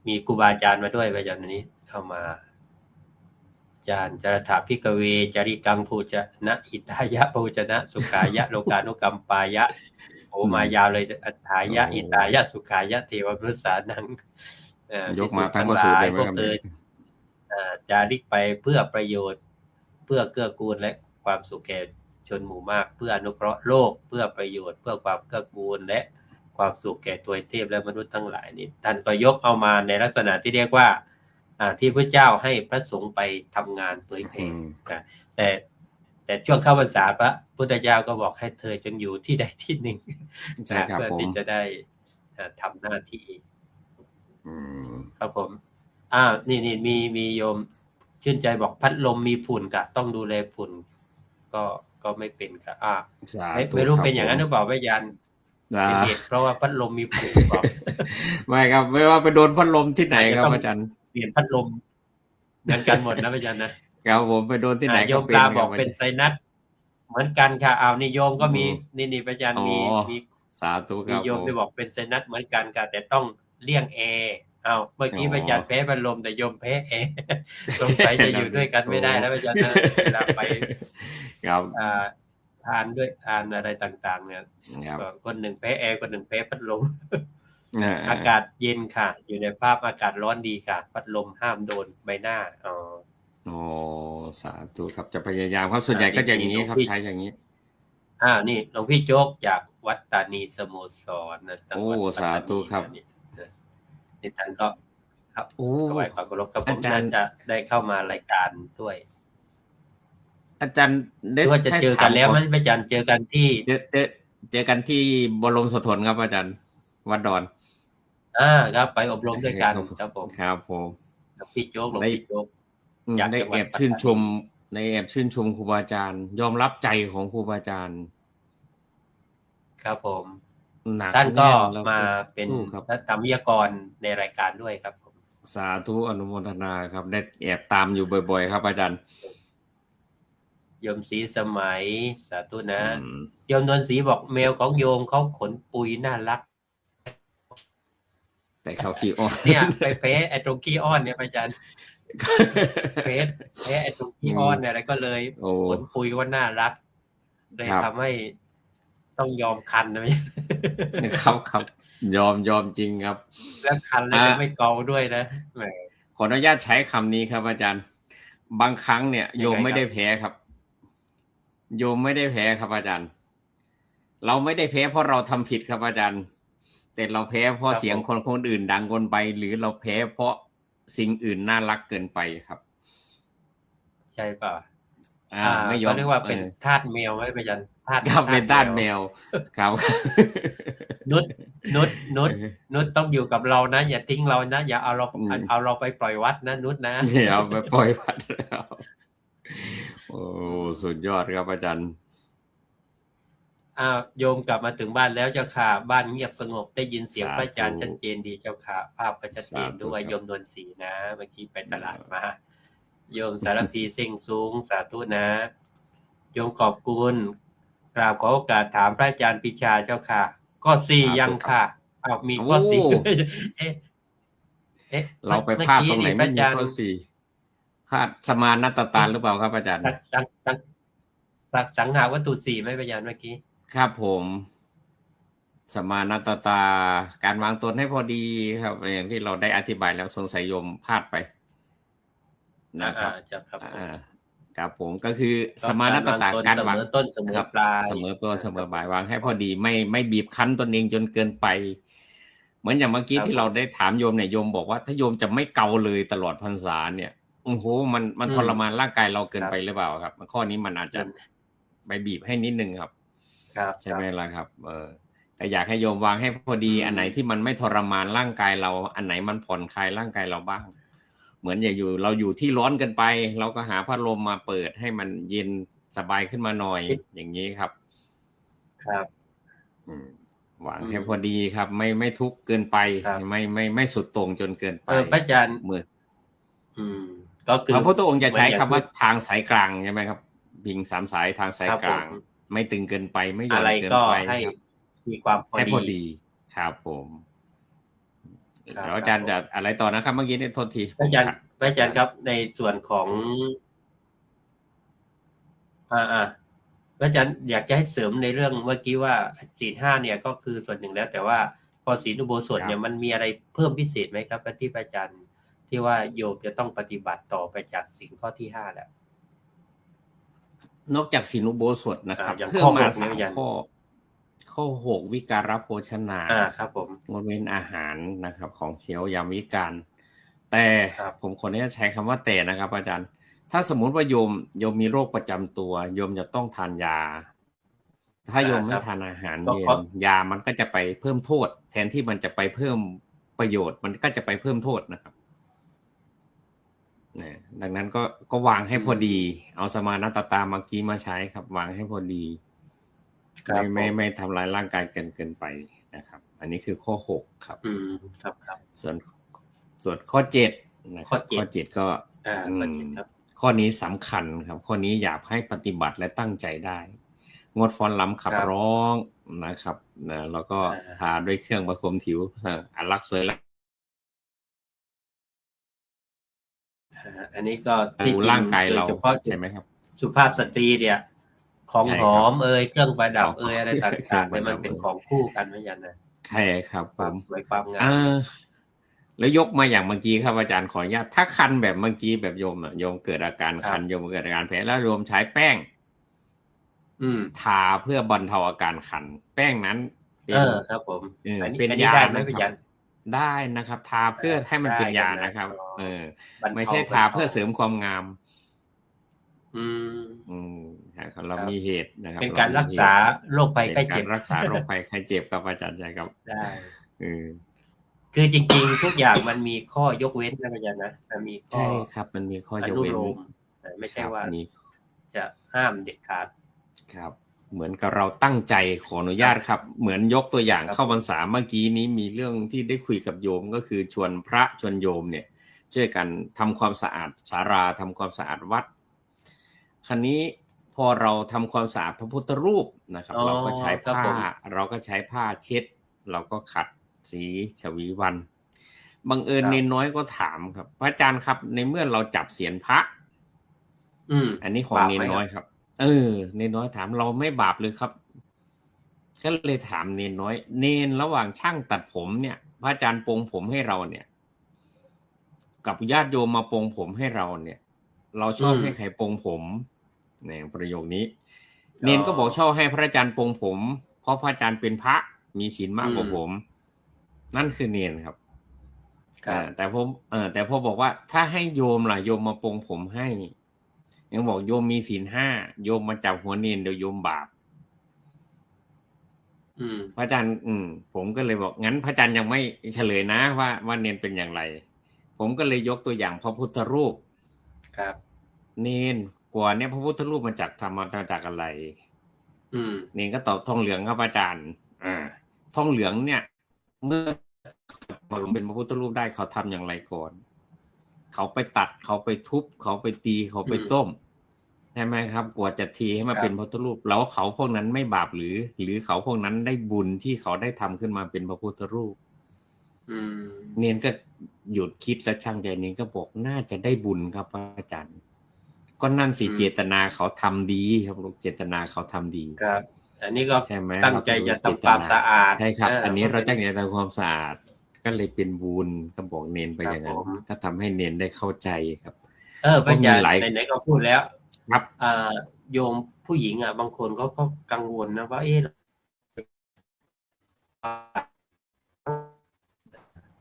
มีครูบาอาจารย์มาด้วยประจำนี้เข้ามาอาจารย์จรถาภิกเวจริกังภูจนะอิตายะภูจนะสุขายะโลกานุกัมปายะโอ้มายาวเลยอัฏฐายะอิตายะสุขายะเทวมนุษสานัง ยกมาทั้งพระสูตรเลยไหม ก็ ครับ คือจาริกไปเพื่อประโยชน์ เพื่อเกื้อกูลและความสุขแก่ชนหมู่มาก เพื่ออนุเคราะห์โลกเพื่อประโยชน์เพื่อความเกื้อกูลและความสุขแก่ตัวเทพและมนุษย์ทั้งหลายนี่ท่านก็ยกเอามาในลักษณะที่เรียกว่าที่พระเจ้าให้พระสงฆ์ไปทำงานเผยแผ่แต่ช่วงเข้าพรรษาพระพุทธเจ้าก็บอกให้เธอจงอยู่ที่ใดที่หนึ่ง ใช่ครับ เพื่อ ผม ที่จะได้ทำหน้าที่ อืม ครับผมนี่มีโยมชื่นใจบอกพัดลมมีฝุ่นกะต้องดูแลฝุ่น ก็ไม่เป็นกะสาธุ ไม่รู้ คบ เป็นอย่างนั้นหรือเปล่าแม่ยัน อ่า เป็นเหตุเพราะว่าพัดลมมีฝุ่นหรือเปล่า ไม่ครับ ไม่ว่าไปโดนพัดลมที่ไหนครับ อาจจะต้อง อาจารย์ เปลี่ยนพัดลมเหมือนกันหมดนะแม่ยันนะครับ ผมไปโดนที่ไหน โย ก็ ม เป็ ป น ลา นะ บ ค อ รั ก บ เป็นไซนัสเหมือนกันค่ะนี่โยมก็มีนี่แม่ยัน อ๋อ มี สาธุค มี รับ โยม ผม ที่บอกเป็นไซนัสเหมือนกันค่ะแต่ต้องเลี่ยงแอร์เมื่อกี้ อ๋อ แม่ยันแพ้พัดลมแต่โยมแพ้แอร์ สงสัยจะอยู่ด้วยกันไม่ได้แล้วแม่ยันนะเวลาไป ครับ ทานอะไรต่างๆเนี่ย ครับ ก็คนหนึ่งแพ้แอร์คนหนึ่งแพ้พัดลม อ่า อากาศเย็นค่ะ อยู่ในภาพอากาศร้อนดีค่ะ พัดลมห้ามโดนใบหน้าโอ้สาธุครับจะพยายามครับส่วนใหญ่ก็อย่างนี้ครับใช้อย่างนี้ นี่หลวงพี่โจ๊กจากวัดตานีสโมสรนะจังหวัด โอ้สาธุครับ นี่ท่านก็ครับ โอ้ ถวายความเคารพกับผม อาจารย์ น่าจะได้เข้ามารายการด้วย อาจารย์ หรือว่าจะเจอกันแล้วไหมอาจารย์เจอกันที่ เจอกันที่บรมสถนครับอาจารย์วัดดอน ครับไปอบรมด้วยกันครับผม ครับผม หลวงพี่โจ๊กหลวงพี่โจ๊ก อยาก ได้ จะ แอบชื่นชมในแอบชื่นชมครูบาอาจารย์ ยอมรับใจของครูบาอาจารย์ ครับผม หนัก ท่านก็ แแล้ว มาเป็น สู้ครับ พระธรรมยากรในรายการด้วยครับผม สาธุอนุโมทนาครับ ได้แอบตามอยู่บ่อยๆ ครับอาจารย์ โยมศรีสมัยสาธุนะ อืม โยมนวลศรีบอกแมวของโยมเขาขนปุยน่ารัก แต่เขาขี้อ้อน เนี่ยไปเพ้ไอ้ตรงขี้อ้อนเนี่ยอาจารย์เพ้ไอ้ตรงขี้อ้อนเนี่ยแล้วก็เลย โอ้ ขนปุยว่าน่ารัก เลย ครับ ทำให้ต้องยอมคันนะ ครับครับยอมจริงครับ แล้วคันแล้วจะไม่เกาด้วยนะแหม ขออนุญาตใช้คำนี้ครับอาจารย์ บางครั้งเนี่ย ยังไง โยมไม่ ครับ ได้แพ้ครับ โยมไม่ได้แพ้ครับอาจารย์ เราไม่ได้แพ้เพราะเราทำผิดครับอาจารย์ แต่เราแพ้เพราะเสียงคนอื่นดังเกินไป หรือเราแพ้เพราะสิ่งอื่นน่ารักเกินไปครับ ใช่ป่ะ ไม่ยอมเขาเรียกว่าเป็นทาสแมวไหมพระอาจารย์ทาส ครับเป็นทาสแมวครับ นุชต้องอยู่กับเรานะ อย่าทิ้งเรานะ อย่าเอาเราไปปล่อยวัดนะนุชนะ เอาไปปล่อยวัดแล้วโอ้สุดยอดครับอาจารย์โยมกลับมาถึงบ้านแล้วเจ้าค่ะ บ้านเงียบสงบได้ยินเสียงพระอาจารย์ชัดเจนดีเจ้าค่ะ ภาพก็ชัดเจนด้วยโยมนวลศรีนะเมื่อกี้ไปตลาดมาโยมสารพีเส้งสูงสาธุนะโยมขอบคุณกราบขอโอกาสถามพระอาจารย์ปิชาเจ้าค่ะข้อ4ยังค่ะมีข้อ4เราไปพลาดตรงไหนไม่มีข้อ4คาดสมานัตตาหรือเปล่าครับอาจารย์สังหาวัตถุ4ไหมพระอาจารย์เมื่อกี้ครับผมสมานัตตาการวางตนให้พอดีครับอย่างที่เราได้อธิบายแล้วสงสัยโยมพลาดไปนะครับครับผมก็คือสมานัตตาการวางต้นเสมอปลายเสมอต้นเสมอปลายวางให้พอดีไม่บีบคั้นตนเองจนเกินไปเหมือนอย่างเมื่อกี้ที่เราได้ถามโยมเนี่ยโยมบอกว่าถ้าโยมจะไม่เกาเลยตลอดพรรษาเนี่ยโอ้โหมันทรมานร่างกายเราเกินไปหรือเปล่าครับข้อนี้มันอาจจะไปบีบให้นิดนึงครับใช่ไหมล่ะครับแต่อยากให้โยมวางให้พอดีอันไหนที่มันไม่ทรมานร่างกายเราอันไหนมันผ่อนคลายร่างกายเราบ้างเหมือนอย่างเราอยู่ที่ร้อนเกินไปเราก็หาพัดลมมาเปิดให้มันเย็นสบายขึ้นมาหน่อยอย่างนี้ครับวางให้พอดีครับไม่ทุกข์เกินไปไม่สุดโต่งจนเกินไปพระอาจารย์ก็คือพระพุทธองค์จะใช้คำว่าทางสายกลางใช่ไหมครับพิง3สายทางสายกลางไม่ตึงเกินไปไม่หย่อนเกินไปให้มีความพอดีครับผมแล้วอาจารย์จะอะไรต่อนะครับเมื่อกี้เนี่ยโทษทีพระอาจารย์ครับในส่วนของพระอาจารย์อยากจะให้เสริมในเรื่องเมื่อกี้ว่าศีล 5เนี่ยก็คือส่วนหนึ่งแล้วแต่ว่าพอศีลอุโบสถเนี่ยมันมีอะไรเพิ่มพิเศษไหมครับที่พระอาจารย์ที่ว่าโยมจะต้องปฏิบัติต่อไปจากศีลข้อที่5แล้วนอกจากศีลอุโบสถนะครับเพิ่มมา3ข้อ6วิการโภชนาครับผมงดเว้นอาหารนะครับของเคี้ยวยามวิกาลแต่ผมขออนุญาตใช้คำว่าแต่นะครับอาจารย์ถ้าสมมุติว่าโยมมีโรคประจำตัวโยมจะต้องทานยาถ้าโยมไม่ทานอาหารยามันก็จะไปเพิ่มโทษแทนที่มันจะไปเพิ่มประโยชน์มันก็จะไปเพิ่มโทษนะครับดังนั้นก็วางให้พอดีเอาสมานัตตาเมื่อกี้มาใช้ครับวางให้พอดีไม่ทำลายร่างกายเกินไปนะครับอันนี้คือข้อ6ครับครับส่วนข้อ7นะครับข้อ7ก็ข้อนี้สำคัญครับข้อนี้อยากให้ปฏิบัติและตั้งใจได้งดฟ้อนรำขับร้องนะครับแล้วก็ทาด้วยเครื่องประคมผิวอันลักษณ์สวยอันนี้ก็ดูร่างกายเราใช่ไหมครับสุภาพสตรีเนี่ยของหอมเครื่องประดับอะไรต่างๆมันเป็นของคู่กันไม่ยันนะใช่ครับผมสวยความงามแล้วยกมาอย่างเมื่อกี้ครับอาจารย์ขออนุญาตถ้าคันแบบเมื่อกี้แบบโยมเกิดอาการคันโยมเกิดอาการแพ้แล้วโยมใช้แป้งทาเพื่อบรรเทาอาการคันแป้งนั้นครับผมเป็นยานะครับได้นะครับทาเพื่อให้มันเป็นยานะครับไม่ใช่ทาเพื่อเสริมความงามเรามีเหตุนะครับเป็นการรักษาโรคภัยไข้เจ็บรักษาโรคภัยไข้เจ็บครับอาจารย์ใช่ครับได้คือจริงๆทุกอย่างมันมีข้อยกเว้นนะอาจารย์นะมันมีข้อใช่ครับมันมีข้อยกเว้นไม่ใช่ว่าจะห้ามเด็ดขาดครับเหมือนกับเราตั้งใจขออนุญาตครับเหมือนยกตัวอย่างเข้าพรรษาเมื่อกี้นี้มีเรื่องที่ได้คุยกับโยมก็คือชวนพระชวนโยมเนี่ยช่วยกันทำความสะอาดศาลาทำความสะอาดวัดคราวนี้พอเราทำความสะอาดพระพุทธรูปนะครับเราก็ใช้ผ้าเช็ดเราก็ขัดสีฉวีวันบังเอิญเนนน้อยก็ถามครับพระอาจารย์ครับในเมื่อเราจับเศียรพระอันนี้ของเนนน้อยครับเนนน้อยถามเราไม่บาปเลยครับก็เลยถามเนนน้อยเนนระหว่างช่างตัดผมเนี่ยพระอาจารย์ปรงผมให้เราเนี่ยกับญาติโยมมาปรงผมให้เราเนี่ยเราชอบให้ใครปรงผมเนี่ยประโยคนี้เนนก็บอกชอบให้พระอาจารย์ปรงผมเพราะพระอาจารย์เป็นพระมีศีลมากกว่าผม นั่นคือเนนครับ ครับ แต่พอบอกว่าถ้าให้โยมล่ะโยมมาปรงผมให้ ยังบอกโยมมีศีล 5โยมมาจับหัวเนนเดี๋ยวโยมบาป พระอาจารย์ผมก็เลยบอกงั้นพระอาจารย์ยังไม่เฉลยนะว่าเนนเป็นอย่างไร ผมก็เลยยกตัวอย่างพระพุทธรูป ครับ เนนกว่าเนี่ยพระพุทธรูปมาจากมาจากอะไร เนนก็ตอบทองเหลืองครับอาจารย์ทองเหลืองเนี่ย เมื่อมาลงเป็นพระพุทธรูปได้เขาทำอย่างไรก่อน เขาไปตัดเขาไปทุบเขาไปตีเขาไปต้มใช่ไหมครับกว่าจะทีให้มาเป็นพระพุทธรูปแล้วเขาพวกนั้นไม่บาปหรือเขาพวกนั้นได้บุญที่เขาได้ทำขึ้นมาเป็นพระพุทธรูปเนียนก็หยุดคิดและช่างใจเนียนก็บอกน่าจะได้บุญครับอาจารย์ก็นั่นสิเจตนาเขาทำดีครับลูกเจตนาเขาทำดีครับอันนี้ก็ ใช่ไหม ตั้งใจจะทำความสะอาดใช่ครับอันนี้เราตั้งใจทำความสะอาดก็เลยเป็นบุญก็บอกเนนไปอย่างนั้นก็ทำให้เนนได้เข้าใจครับพระอาจารย์ไหนๆก็พูดแล้วครับโยมผู้หญิงบางคนก็กังวลนะว่า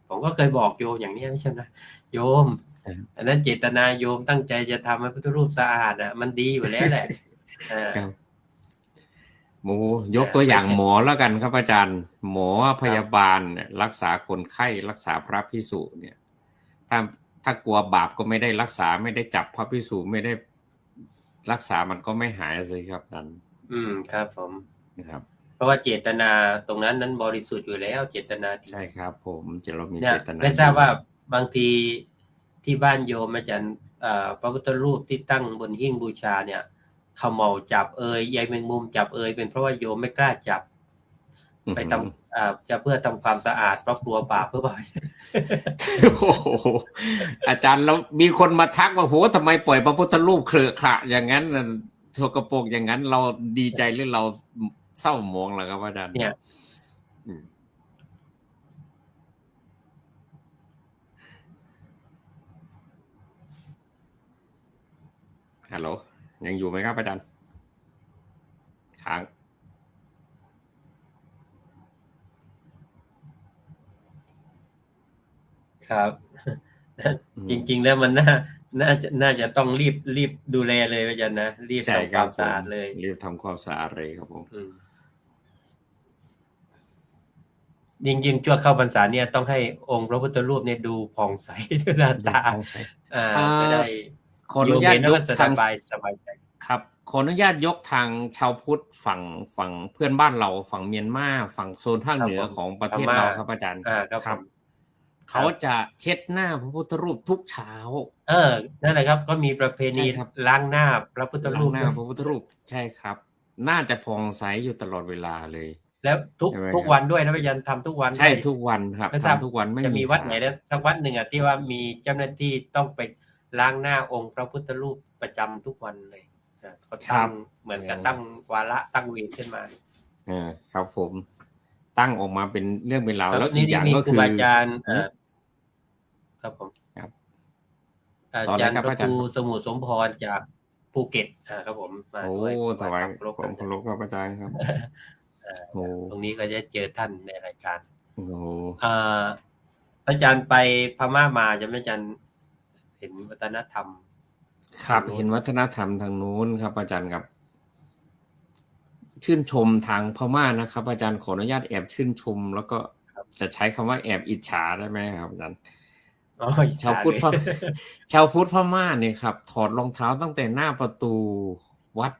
ผมก็เคยบอกโยมอย่างนี้ไม่ใช่นะโยมอันนั้นเจตนาโยมตั้งใจจะทำให้พระพุทธรูปสะอาดมันดีอยู่แล้วแหละยกตัวอย่างหมอแล้วกันครับอาจารย์หมอพยาบาลรักษาคนไข้รักษาพระภิกษุเนี่ยถ้ากลัวบาปก็ไม่ได้รักษาไม่ได้จับพระภิกษุไม่ได้รักษามันก็ไม่หายเลยครับนั้นครับผมนะครับเพราะว่าเจตนาตรงนั้นบริสุทธิ์อยู่แล้วเจตนาใช่ครับผมเรามีเจตนาไม่ทราบว่าบางทีที่บ้านโยมอาจารย์พระพุทธรูปที่ตั้งบนหิ้งบูชาเนี่ยเขาเมาจับใยแมงมุมจับเป็นเพราะว่าโยมไม่กล้าจับไปทำจะเพื่อทำความสะอาดเพราะกลัวบาปเพื่อบ่อยอาจารย์แล้วมีคนมาทักว่าโหทำไมปล่อยพระพุทธรูปเคลอะขะอย่างนั้นสกปรกอย่างนั้นเราดีใจหรือเราเศร้าหมองล่ะครับอาจารย์เนี่ยฮัลโหลยังอยู่ไหมครับอาจารย์ค้างครับจริงๆแล้วมันน่าจะต้องรีบดูแลเลยอาจารย์นะรีบทำความสะอาดเลยรีบทำความสะอาดเลยครับผมยิ่งช่วงเข้าพรรษาเนี่ยต้องให้องค์พระพุทธรูปเนี่ยดูผ่องใสด้วยหน้าตาจะได้ขออนุญาตยกทางสบายใจครับขออนุญาตยกทางชาวพุทธฝั่งเพื่อนบ้านเราฝั่งเมียนมาฝั่งโซนภาคเหนือของประเทศเราครับอาจารย์ครับเขาจะเช็ดหน้าพระพุทธรูปทุกเช้านั่นแหละครับก็มีประเพณีล้างหน้าพระพุทธรูปพระพุทธรูปใช่ครับน่าจะผ่องใสอยู่ตลอดเวลาเลยแล้วทุกวันด้วยนะพระอาจารย์ทำทุกวันใช่ทุกวันครับทำทุกวันไม่จะมีวัดไหนแล้วสักวัดหนึ่งที่ว่ามีเจ้าหน้าที่ต้องไปล้างหน้าองค์พระพุทธรูปประจำทุกวันเลยเขาตั้งเหมือนกับตั้งวาระตั้งเวรขึ้นมาครับผมตั้งออกมาเป็นเรื่องเป็นราวแล้วอีกอย่างก็คืออาจารย์ครับผมอาจารย์พระครูสมุทรสมพรจากภูเก็ตครับผมมาด้วยถวายความเคารพครับอาจารย์ครับตรงนี้ก็จะเจอท่านในรายการอาจารย์ไปพม่ามาจะไม่อาจารย์เห็นวัฒนธรรมครับเห็นวัฒนธรรมทางนู้นครับอาจารย์ครับชื่นชมทางพม่านะครับอาจารย์ขออนุญาตแอบชื่นชมแล้วก็จะใช้คำว่าแอบอิจฉาได้ไหมครับอาจารย์ชาวพุทธพม่าเนี่ยครับถอดรองเท้าตั้งแต่หน้าประตูวัด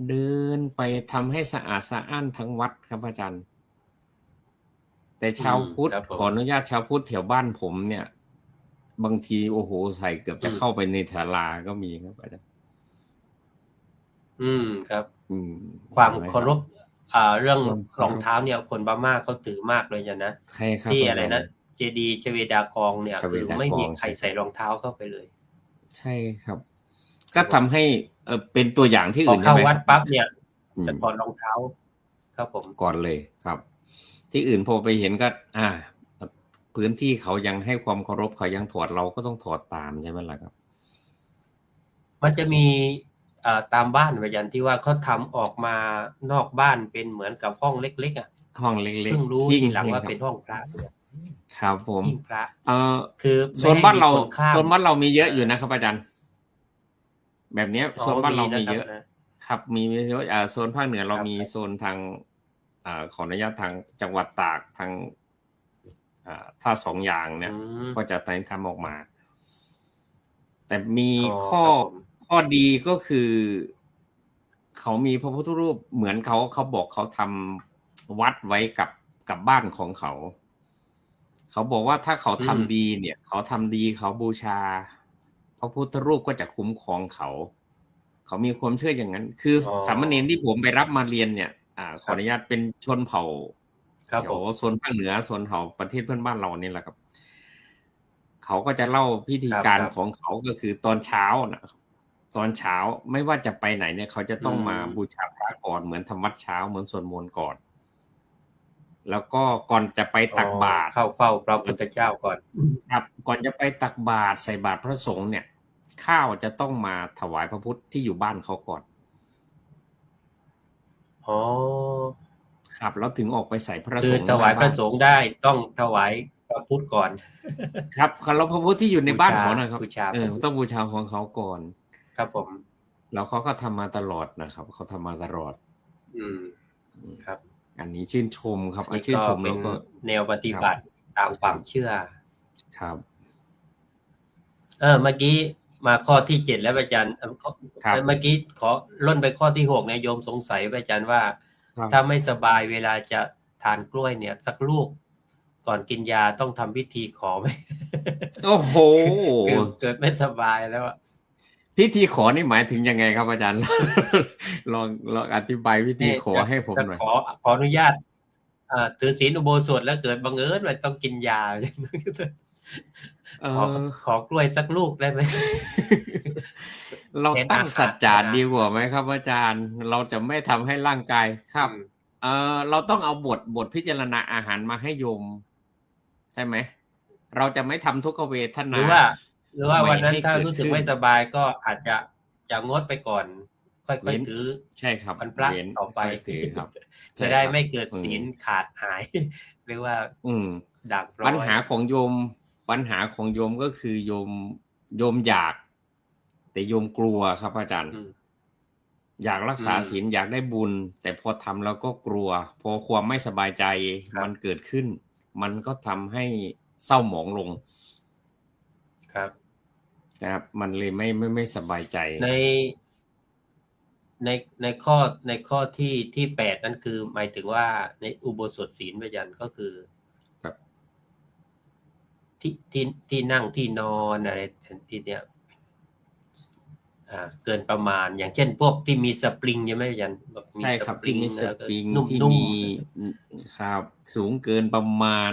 เดินไปทำให้สะอาดสะอ้านทั้งวัดครับอาจารย์แต่ชาวพุทธขออนุญาตชาวพุทธแถวบ้านผมเนี่ยบางทีโอ้โหใส่เกือบจะเข้าไปในศาลาก็มีครับอาจารย์ครับความเคารพเรื่องรองเท้าเนี่ยคนพม่าเขาถือมากเลยนะที่อะไรนะเจดีย์ชเวดากองเนี่ยคือไม่มีใครใส่รองเท้าเข้าไปเลยใช่ครับก็ทำให้เป็นตัวอย่างที่อื่นเข้าวัดปั๊บเนี่ยจะถอดรองเท้าครับผมก่อนเลยครับที่อื่นพอไปเห็นก็พื้นที่เขายังให้ความเคารพเขายังถอดเราก็ต้องถอดตามใช่ไหมล่ะครับมันจะมีตามบ้านอาจารย์ที่ว่าเขาทำออกมานอกบ้านเป็นเหมือนกับห้องเล็ก ห้องเล็ก เพิ่งรู้ ๆหิ้ง ทีหลัง หิ้ง ว่า ครับ เป็นห้องพระด้วย ครับผม หิ้งพระ คือ โซ ไม่ น ให้ บ้านเรา มีคนข้าม โซนบ้านเรามีเยอะอยู่นะครับอาจารย์ แบบเนี้ย อ๋อ โซนบ้านเรา มี มี นะครับ เยอะ นะ ครับ มีเยอะโซนภาคเหนือเรา ครับ มีโซนทางขออนุญาตทางจังหวัดตากทางถ้าสองอย่างเนี่ย อืม ก็จะทำออกมา แต่มี อ๋อ ข้อ ครับผม ข้อดีก็คือ เขามีพระพุทธรูปเหมือนเขาบอกเขาทำวัดไว้กับบ้านของเขา เขาบอกว่าถ้าเขาทำดีเนี่ย เขาทำดีเขาบูชา พระพุทธรูปก็จะคุ้มครองเขา เขามีความเชื่ออย่างนั้น คืออ อ สามเณรที่ผมไปรับมาเรียนเนี่ยขออนุญาตเป็นชนเผ่า ครับ แถ ผ ว ม โซนภาคเหนือโซนเผ่าประเทศเพื่อนบ้านเรานี่แหละครับ เขาก็จะเล่าพิธีการ ครับ ของเขาก็คือตอนเช้านะครับตอนเช้าไม่ว่าจะไปไหนเนี่ย เขาจะต้องมาบูชาพระก่อนเหมือนทำวัดเช้าเหมือนสวดมนต์ก่อน แล้วก็ก่อนจะไปตักบาตร เข้าเฝ้าพระพุทธเจ้าก่อน ครับ ก่อนจะไปตักบาตรใส่บาตรพระสงฆ์เนี่ย ข้าวจะต้องมาถวายพระพุทธที่อยู่บ้านเขาก่อน อ๋อ ครับแล้วถึงออกไปใส่พระ คื ส อง ฆ์ ถวาย หน้ พระ บ้น สงฆ์ได้ต้องถวายพระพุทธก่อน ครับแล้วพระพุทธที่อยู่ในบ้าน บูชา เขานะครับ บูชา ต้องบูชาของเขาก่อน ครับผม แล้วเขาก็ทำมาตลอดนะครับเขาทำมาตลอด อืม ครับ อันนี้ชื่นชมครับ นี่ ชื่น ก็ ชม เป็ แล้ น วก็ แนวปฏิบัติตามความเชื่อ ครับ เมื่อกี้มาข้อที่ 7 แล้วอาจารย์เมื่อกี้ขอล่นไปข้อที่ 6เนี่ยโยมสงสัยอาจารย์ว่า ครับ ถ้าไม่สบายเวลาจะทานกล้วยเนี่ย สักลูกก่อนกินยาต้องทำพิธีขอไหม โอ้โห คือเกิดไม่สบายแล้วอะ พิธีขอนี่หมายถึงยังไงครับอาจารย์ ลองอธิบายพิธีขอให้ผม จะ หน่อย ขออนุญาตถือศีลอุโบสถแล้วเกิดบังเอิญว่าต้องกินยา ขอกล้วยสักลูกได้ไหม เราตั้งสัจจะดีกว่าไหมครับอาจารย์ เราจะไม่ทำให้ร่างกายครับ เราต้องเอาบทพิจารณาอาหารมาให้โยม ใช่ไหม เราจะไม่ทำทุกขเวท ห นา รือว่าวันนั้น ไม่ให้ ถ้า เกิด รู้สึก ขึ้น ไม่สบายก็อาจจะงดไปก่อน ค่อย เว้น ๆถือ ใช่ครับ วันพระ เว้น ต่อไป ค่อยถือครับ จะได้ ใช่ครับ ไม่เกิดศีลขาดหาย หรือว่า ด่างพร้อย ปัญหาของโยมก็คือโยมอยาก แต่โยมกลัวครับอาจารย์ อยากรักษาศีลอยากได้บุญ แต่พอทำแล้วก็กลัว พอความไม่สบายใจมันเกิดขึ้น มันก็ทำให้เศร้าหมองลง ครับ นะครับ มันเลยไม่สบายใจ ในข้อที่ 8 นั่นคือหมายถึงว่าในอุโบสถศีลพยัญชนะก็คือ ครับ ที่นั่งที่นอนอะไรที่เนี้ยเกินประมาณอย่างเช่นพวกที่มีสปริงใช่ไหมพยัญชนะ ใช่ครับที่มีสปริง นุ่ม ที่ ๆ มีครับสูงเกินประมาณ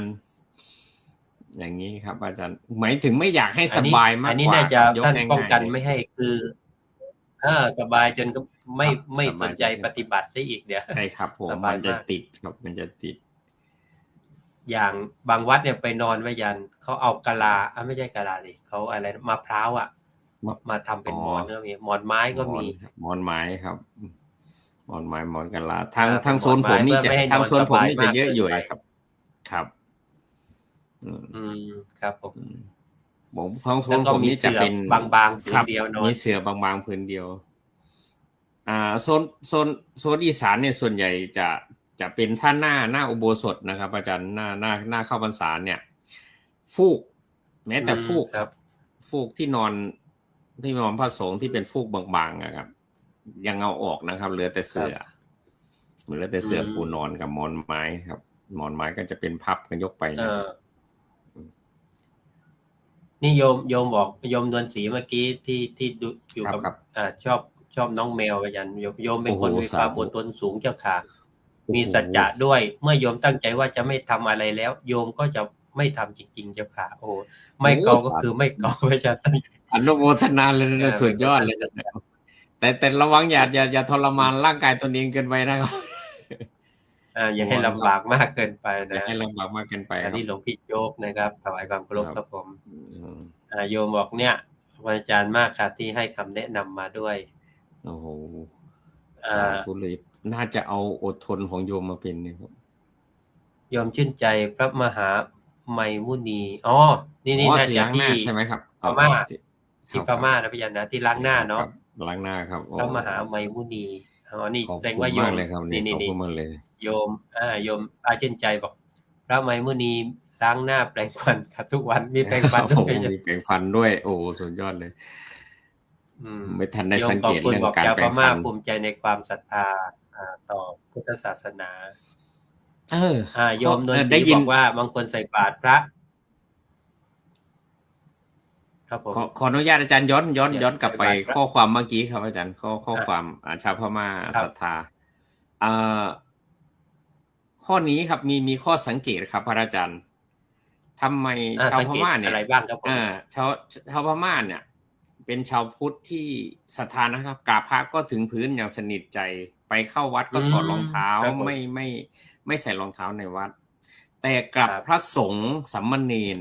อย่างนี้ครับ อาจารย์หมายถึงไม่อยากให้สบายมาก อันนี้ กว่า น่าจะ ยก ท่าน ง่ายๆ ป้องกัน เลย ไม่ให้คือสบายจนก็ไม่ ครับ ไม่ ส ส บาย นใจปฏิบัติได้อีกเดี๋ยว ใช่ครับผม สบาย มันจะ มาก ติดครับมันจะติด อย่างบางวัดเนี่ยไปนอนไว้ยันเขาเอากะลาไม่ใช่กะลาดิเขาอะไรมะพร้าวมาทำเป็นหมอนก็มีหมอนไม้ก็มี หมอนไม้ครับหมอนไม้หมอนกันลา ครั ทาง บ โซนผมนี่จะ หมอนไม้ ทางโซนผมนี่ เพื่ จะ อไม่ให้นอน เยอะอยู่ สบายมาก ครับ ครับ ครับผม ผมของโซ แล้ว น ก็ ผม มี นี่จะ เสื่อ เป็น บางๆผื คน รับ เดียวนอน มีเสื่อบางๆผืนเดียวโซนอีสานเนี่ยส่วนใหญ่จะเป็นท่าหน้าอุโบสถนะครับ อาจารย์หน้าเข้าพรรษาเนี่ย ฟูก แม้แต่ฟูก ครับ ฟูกที่นอนพระสงฆ์ที่เป็นฟูกบางๆนะครับ ยังเอาออกนะครับเหลือแต่เสื่อปูนอนกับหมอนไม้ครับ หมอนไม้ก็จะเป็นพับกันยกไปนะ นี่โยมบอกโยมดวนศรีเมื่อกี้ที่ดูอยู่กับ ครับ ชอบน้องแมวพยัญชนะโยมเป็นคน โอ้โห มีความ สาธุ อดทนสูงเจ้าค่ะ มีสัจจะด้วยเมื่อโยมตั้งใจว่าจะไม่ทำอะไรแล้ว โยมก็จะไม่ทำจริงๆเจ้าค่ะโอ้ไม่เกาก็คือไม่เกาพยัญชนะ อนุโมทนาเลยนะสุดยอดเลยนะแต่ระวังอย่าทรมานร่างกายตนเองเกินไปนะครับ อย่าให้ลำบากมากเกินไป อย่า นะ ให้ลำบากมากเกินไปค อั รั น บ นี้หลวงพี่โจ๊กนะครับถวายความเคารพ ครับ ครับผม อืม โยมบอกเนี่ยอาจารย์มากค่ะที่ให้คำแนะนำมาด้วย โอ้โห อ่า สาธุเลยน่าจะเอาอดทนของโยมมาเป็นเนี่ยครับ โยมชื่นใจพระมหาไมมุนีอ๋อนี่ อ๋อ น่า ที่ จะ ล้างหน้า ที่ ใช่ไหมครับ พม่า ที่ ที่พม่านะพี่ยันนะที่ล้างหน้าเนาะ ครับล้างหน้าครับ พระมหาไมมุนีอ๋อนี่ ขอบ แสดง คุณ ว่าโย มาก ม เลยครับนี่ขอบคุณมากเลย โยมโยมชื่นใจบอกพระไมมุนีล้างหน้าแปรงฟันครับทุกวันมีแปรงฟัน โอ้ ด้วย มีแปรงฟันด้วย โอ้สุดยอดเลย ไม่ทันได้ โย สั ม ง ขอ เก บ ต คุณ เรื่อง บอก การ ชาว แป พ รง ม่า ฟัน ภูมิใจในความศรัทธาต่อพุทธศาสนา โยมนวลศ ได้ รี ยิ บ น อกว่าบางคนใส่บาตรพระ ครับผม ขออนุญาตอาจารย์ย้อนกลับไป ใส่บาตรพระ ข้อความเมื่อกี้ครับอาจารย์ข้อความชาวพม่า ครับ ศรัทธาข้อนี้ครับมีข้อสังเกตครับพระอาจารย์ทำไมชาว สัง พ เกต ม่าเนี่ย อะไรบ้างครับผม ชาวพม่าเนี่ย เป็นชาวพุทธที่ศรัทธานะครับกราบพระก็ถึงพื้นอย่างสนิทใจไปเข้าวัดก็ถอดรองเท้า ครับผม ไม่ใส่รองเท้าในวัด แต่กลับ ครับ พระสงฆ์สามเณร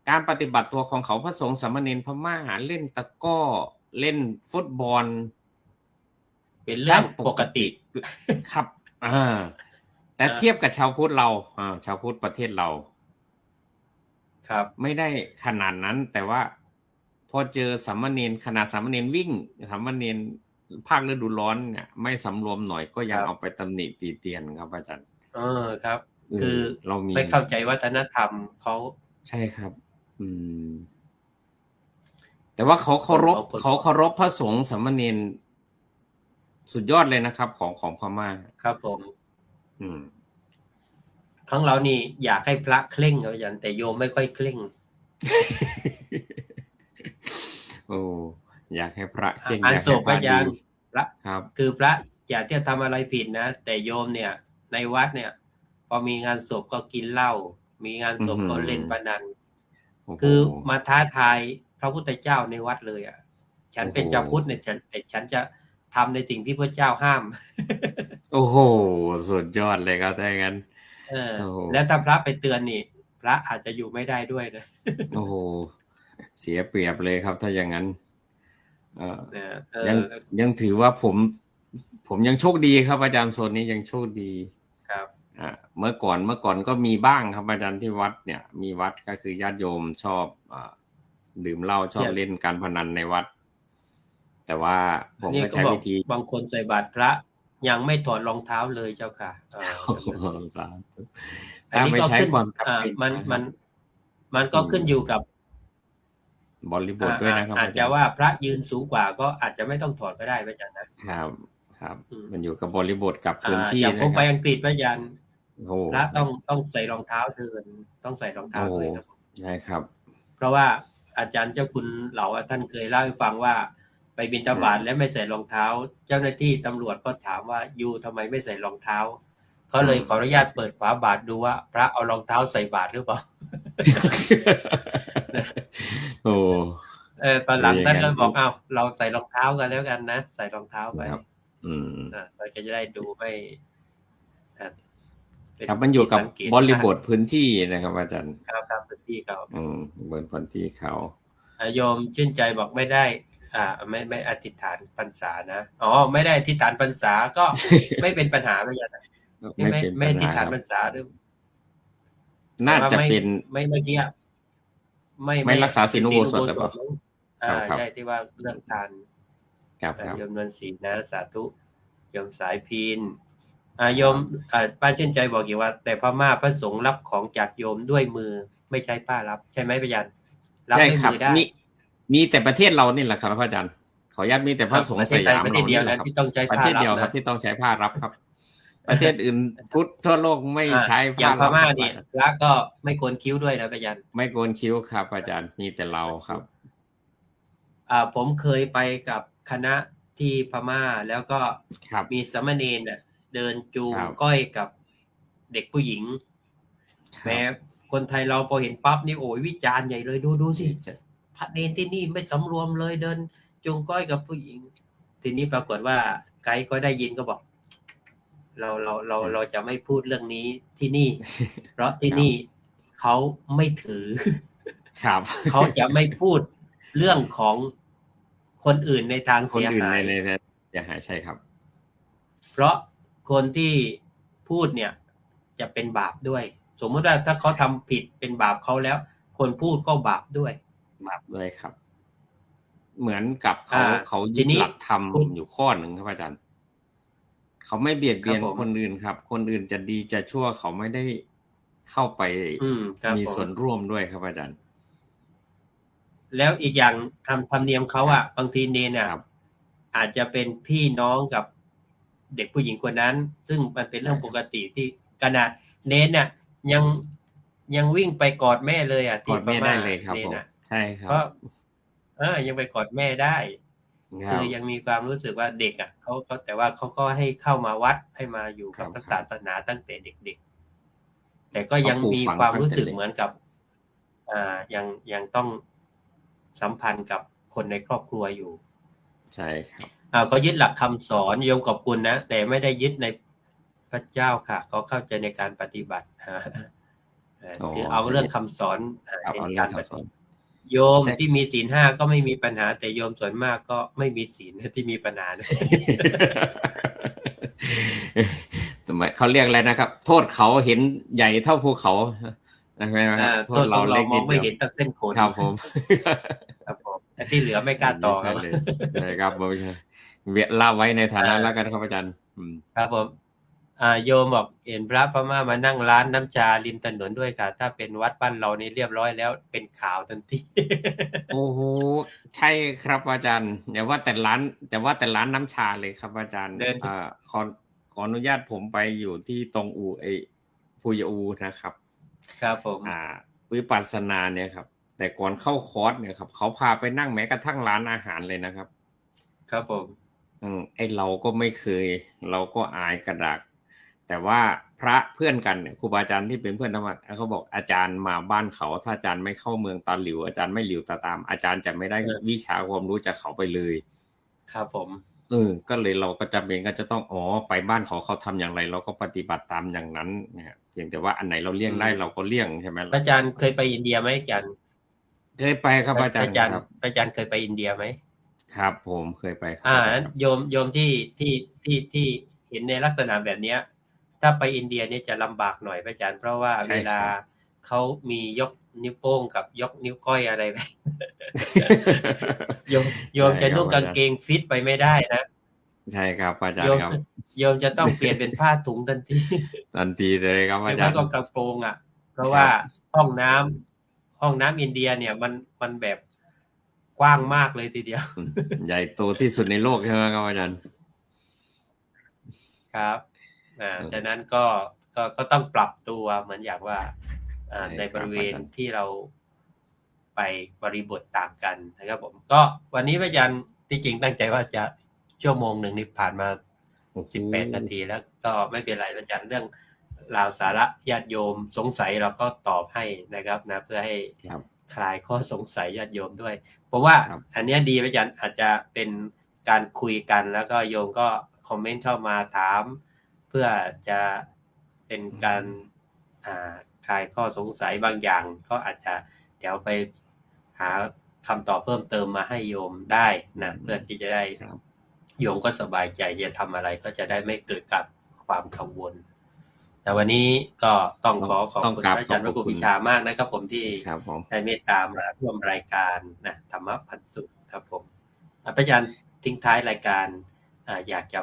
การปฏิบัติตัวของเขาพระสงฆ์สามเณรพม่าเล่นตะกร้อเล่นฟุตบอล เป็นเรื่องปกติ ครับแต่เทียบกับชาวพุทธเราชาวพุทธประเทศเรา ครับ ไม่ได้ขนาดนั้น แต่ว่าพอเจอสามเณรขนาดสามเณรวิ่งสามเณรภาคฤดูร้อนเนี่ยไม่สำรวมหน่อยก็ยังเอาไปตำหนิตีเตียนครับอาจารย์ ครับ คือ เรามี ไม่เข้าใจวัฒนธรรมเขา ใช่ครับ แต่ว่าเขาเคารพ คน เขาเคารพพระสงฆ์สามเณรสุดยอดเลยนะครับ ของพม่า ครับผม ของ เรานี่อยากให้พระเคร่งครับอาจารย์แต่โยมไม่ค่อยเคร่ง โอ้อยากให้พระเข่ง อ่าน อยาก ศ ให้ พ พระ อา ดี จารย์พระ ครับ คือพระอยากที่จะทำอะไรผิดนะแต่โยมเนี่ย ในวัดเนี่ย พอมีงานศพก็กินเหล้ามีงานศพก็เล่นพนัน โอ้โห คือมาท้าทายพระพุทธเจ้าในวัดเลยอ่ะ ฉันเป็น โอ้โห ชาวพุทธเนี่ยแต่ฉันจะทำในสิ่งที่พระเจ้าห้าม โอ้โหสุดยอดเลยครับถ้าอย่างนั้น โอ้โห แล้วถ้าพระไปเตือนนี่ พระอาจจะอยู่ไม่ได้ด้วยนะ โอ้โหเสียเปรียบเลยครับ ถ้าอย่างนั้น ยังถือว่าผมยังโชคดีครับ อาจารย์โซนนี้ยังโชคดี ครับ เมื่อก่อนก็มีบ้างครับอาจารย์ที่วัดเนี่ย มีวัดก็คือญาติโยมชอบดื่มเหล้าชอบเล่นการพนันในวัด แต่ว่าผมก็ใช้วิธี บางคนใส่บาตรพระยังไม่ถอดรองเท้าเลยเจ้าค่ะ ถ้าไม่ใช้ความจำเป็น มันก็ขึ้นอยู่กับบ ริบทด้วยนะครับ อาจจะว่าพระยืนสูงกว่าก็อาจจะไม่ต้องถอดก็ได้พระอาจารย์นะครับ มันอยู่กับบริบทกับพื้นที่ อย่าง นะ ผม ค ไป รับ อังกฤษพระอาจารย์ โอ้ พระต้องใส่รองเท้าเดินต้องใส่รองเท้าด้วยครับ ใช่ครับ เพราะว่าอาจารย์เจ้าคุณเหลาท่านเคยเล่าให้ฟังว่า ไปบิณฑบาตและไม่ใส่รองเท้า เจ้าหน้าที่ตำรวจก็ถามว่ายูทำไมไม่ใส่รองเท้าเขาเลยขออนุญาตเปิดฝาบาตรดูว่า พระเอารองเท้าใส่บาตรหรือเปล่า โอ้ ตอนหลังท่านก็บอกอ้าวเราใส่รองเท้ากันแล้วกันนะใส่รองเท้าไป ครับ เราจะได้ดูไม่ ครับมันอยู่กับบริบทพื้นที่นะครับอาจารย์ ครับพื้นที่เขา บนพื้นที่เขา โยมชื่นใจบอกไม่ได้ ไม่อธิษฐานพรรษานะไม่ได้อธิษฐานพรรษาก็ ไม่เป็นปัญหาไม่ใช่ ไม่อธิษฐานพรรษาหรือ น่าจะเป็น ไม่เมื่อกี้ไม่รักษาศีลอุโบสถหรือเปล่า ใช่ที่ว่าเรื่องทาน ครับ โยมนวลศรีนะสาธุโยมสายพินโยมป้าชื่นใจบอกอยู่ว่า แต่พม่าพระสงฆ์รับของจากโยมด้วยมือไม่ใช่ป้ารับใช่ไหมพยัญรับด้วยมือได้มีแต่ประเทศเรานี่แหละครับพระอาจารย์ขออนุญาตมีแต่พระสงฆ์สยาม ประเทศเดียวนะที่ต้องใช้ ประ ผ้า เทศ รับ เดียวครับที่ต้องใช้ผ้ารับครับ ประเทศอื่นพุทธทั่วโลกไม่ใช้ อย่า ผ้าง พม่าเนี่ยพระก็ไม่โกนคิ้วด้วยนะพยัญ ไม่โกนคิ้วครับอาจารย์มีแต่เราครับ ผมเคยไปกับคณะที่พม่าแล้วก็ ครับ มีสามเณรเดินจูง ครับ ก้อยกับเด็กผู้หญิงแม้คนไทยเราพอเห็นปั๊บนี่โอ้ยวิจารณ์ใหญ่เลยดูสิพระเนรที่นี่ไม่สำรวมเลยเดินจูงก้อยกับผู้หญิง ทีนี้ปรากฏว่าไกด์ก็ได้ยินก็บอก เราจะไม่พูดเรื่องนี้ที่นี่ เพราะที่นี่เขาไม่ถือ ครับ เขาจะไม่พูดเรื่องของคนอื่นในทาง คน เสีย อื่น หาย ในเสียหายใช่ครับ เพราะคนที่พูดเนี่ย จะเป็นบาปด้วย สมมติว่าถ้าเขาทำผิดเป็นบาปเขาแล้ว คนพูดก็บาปด้วย บาปด้วยครับ เหมือนกับเขา อ่า เขา ที ยึด นี้ หลักธรรม คุณ อยู่ข้อหนึ่งครับอาจารย์ เขาไม่เบียดเบียน ครับผม คนอื่นครับ คนอื่นจะดีจะชั่วเขาไม่ได้เข้าไป ครับ มี ผม ส่วนร่วมด้วยครับอาจารย์ แล้วอีกอย่างธรรมเนียมเขาอ่ะบางทีเนนอ่ะ ครับ อาจจะเป็นพี่น้องกับเด็กผู้หญิงคนนั้น ซึ่งมันเป็นเรื่อง ใช่ครับ ปกติที่ขนาดเนนน่ะยังวิ่งไปกอดแม่เลยอ่ะ ก ที่ อด พ แม่ ม่า ได้เลยครับ เน ผม น่ะ ใช่ครั เพ บ ราะยังไปกอดแม่ได้ ค คื รั อบ ยังมีความรู้สึกว่าเด็กอ่ะเขาแต่ว่าเขาก็ให้เข้ามาวัดให้มาอยู่กับ ครับ พระ ครั ศา บ สนาตั้งแต่เด็กๆ แต่ก็ เขา ยัง ปลูก มี ฝัง ความ ตั้ง รู้ แต่ สึก เด็ก เหมือนกับยังต้องสัมพันธ์กับคนในครอบครัวอยู่ ใช่ครับ เขายึดหลักคำสอนโยมขอบคุณนะ แต่ไม่ได้ยึดในพระเจ้าค่ะเขาเข้าใจในการปฏิบัติ อ๋อ คือเอาเรื่องคำสอน ครับ ใน เอาเรื่ กา อง รป คำส ฏิ อน บัติโยม ใช่ ที่มีศีล 5ก็ไม่มีปัญหา แต่โยมส่วนมากก็ไม่มีศีลที่มีปัญหานะ สมัยเขาเรียกอะไรนะครับ โทษเขาเห็นใหญ่เท่าภูเขาใช่ไหมครับ โท โท ษ ษข เรา องเรา เล็ก ม นิ อง ด ไม่ เดียว เห็นตั้งเส้นขน ครับผม ครับผมแต่ที่เหลือไม่กล้าต่อ ใช่ ครับ เลยนะครับผมเวียละไว้ในฐานะแล้วกันครับอาจารย์ ครับผมโยมบอกเห็นพระพม่ามานั่งร้านน้ำชาริมถนนด้วยค่ะ ถ้าเป็นวัดบ้านเรานี่เรียบร้อยแล้วเป็นข่าวทันที โอ้โหใช่ครับอาจารย์อย่าว่าแต่ร้านน้ำชาเลยครับอาจารย์ เดิน ขออนุญาตผมไปอยู่ที่ตรงภูยอูนะครับ ครับผม วิปัสสนาเนี่ยครับ แต่ก่อนเข้าคอร์สเนี่ยครับเขาพาไปนั่งแม้กระทั่งร้านอาหารเลยนะครับ ครับผม ไอเราก็ไม่เคย เราก็อายกระดาก แต่ว่าพระเพื่อนกันเนี่ยครูบาอาจารย์ที่เป็นเพื่อนธรรมะเขาบอกอาจารย์มาบ้านเขาถ้าอาจารย์ไม่เข้าเมืองตาหลิวอาจารย์ไม่หลิวตาตาม อาจารย์จะไม่ได้วิชาความรู้จากเขาไปเลย ครับผม ก็เลยเราก็จำเป็นก็จะต้องไปบ้านเขาทำอย่างไร เราก็ปฏิบัติตามอย่างนั้นเนี่ยเพียงแต่ว่าอันไหนเราเลี่ยงได้เราก็เลี่ยงใช่ไหม อาจารย์เคยไปอินเดียไหมอาจารย์ เคยไปครับอาจารย์ครับ อาจารย์เคยไปอินเดียไหม ครับผมเคยไปครับอาจารย์ครับ โยมที่เห็นในลักษณะแบบเนี้ย ถ้าไปอินเดียเนี่ยจะลำบากหน่อยอาจารย์เพราะว่า ใช่ เวลา ครับ เขามียกนิ้วโป้งกับยกนิ้วก้อยอะไร แบบ โยมจะนุ่งกางเกงฟิตไปไม่ได้นะ ใช่ครับอาจาร โย ย์ ม ครับ โยมจะต้องเปลี่ยนเป็นผ้าถุงทันที ทันทีเลยครับ ไม่ อาจา ว่าร ย์ ก็กระโปรงอ่ะ เพราะว่าห้องน้ำอินเดียเนี่ยมันแบบกว้างมากเลยทีเดียว ใหญ่โตที่สุดในโลกใช่ไหมครับอาจารย์ ครับฉะนั้นก็ต้องปรับตัวเหมือนอย่างว่าในบริเวณที่เราไปบริบทต่างกันนะครับผมก็วันนี้พระอาจารย์ที่จริงตั้งใจว่าจะชั่วโมงหนึ่งนี่ผ่านมา18 นาทีแล้วก็ไม่เป็นไรพระอาจารย์เรื่องราวสาระญาติโยมสงสัยเราก็ตอบให้นะครับนะเพื่อให้ ครับ คลายข้อสงสัยญาติโยมด้วยเพราะว่า ครับ อันเนี้ยดีพระอาจารย์อาจจะเป็นการคุยกันแล้วก็โยมก็คอมเมนต์เข้ามาถาม เพื่อจะเป็นการคลายข้อสงสัยบางอย่างก็อาจจะเดี๋ยวไปหาคำตอบเพิ่มเติมมาให้โยมได้นะเพื่อที่จะได้ ครับ โยมก็สบายใจจะทำอะไรก็จะได้ไม่เกิดกับความกังวล แต่วันนี้ก็ต้องขอบคุณพระอาจารย์พระครูปิชามากนะครับผมที่ ครับผม ได้เมตตามาร่วมรายการนะธรรมพันสุขครับผมพระอาจารย์ทิ้งท้ายรายการอยากจะ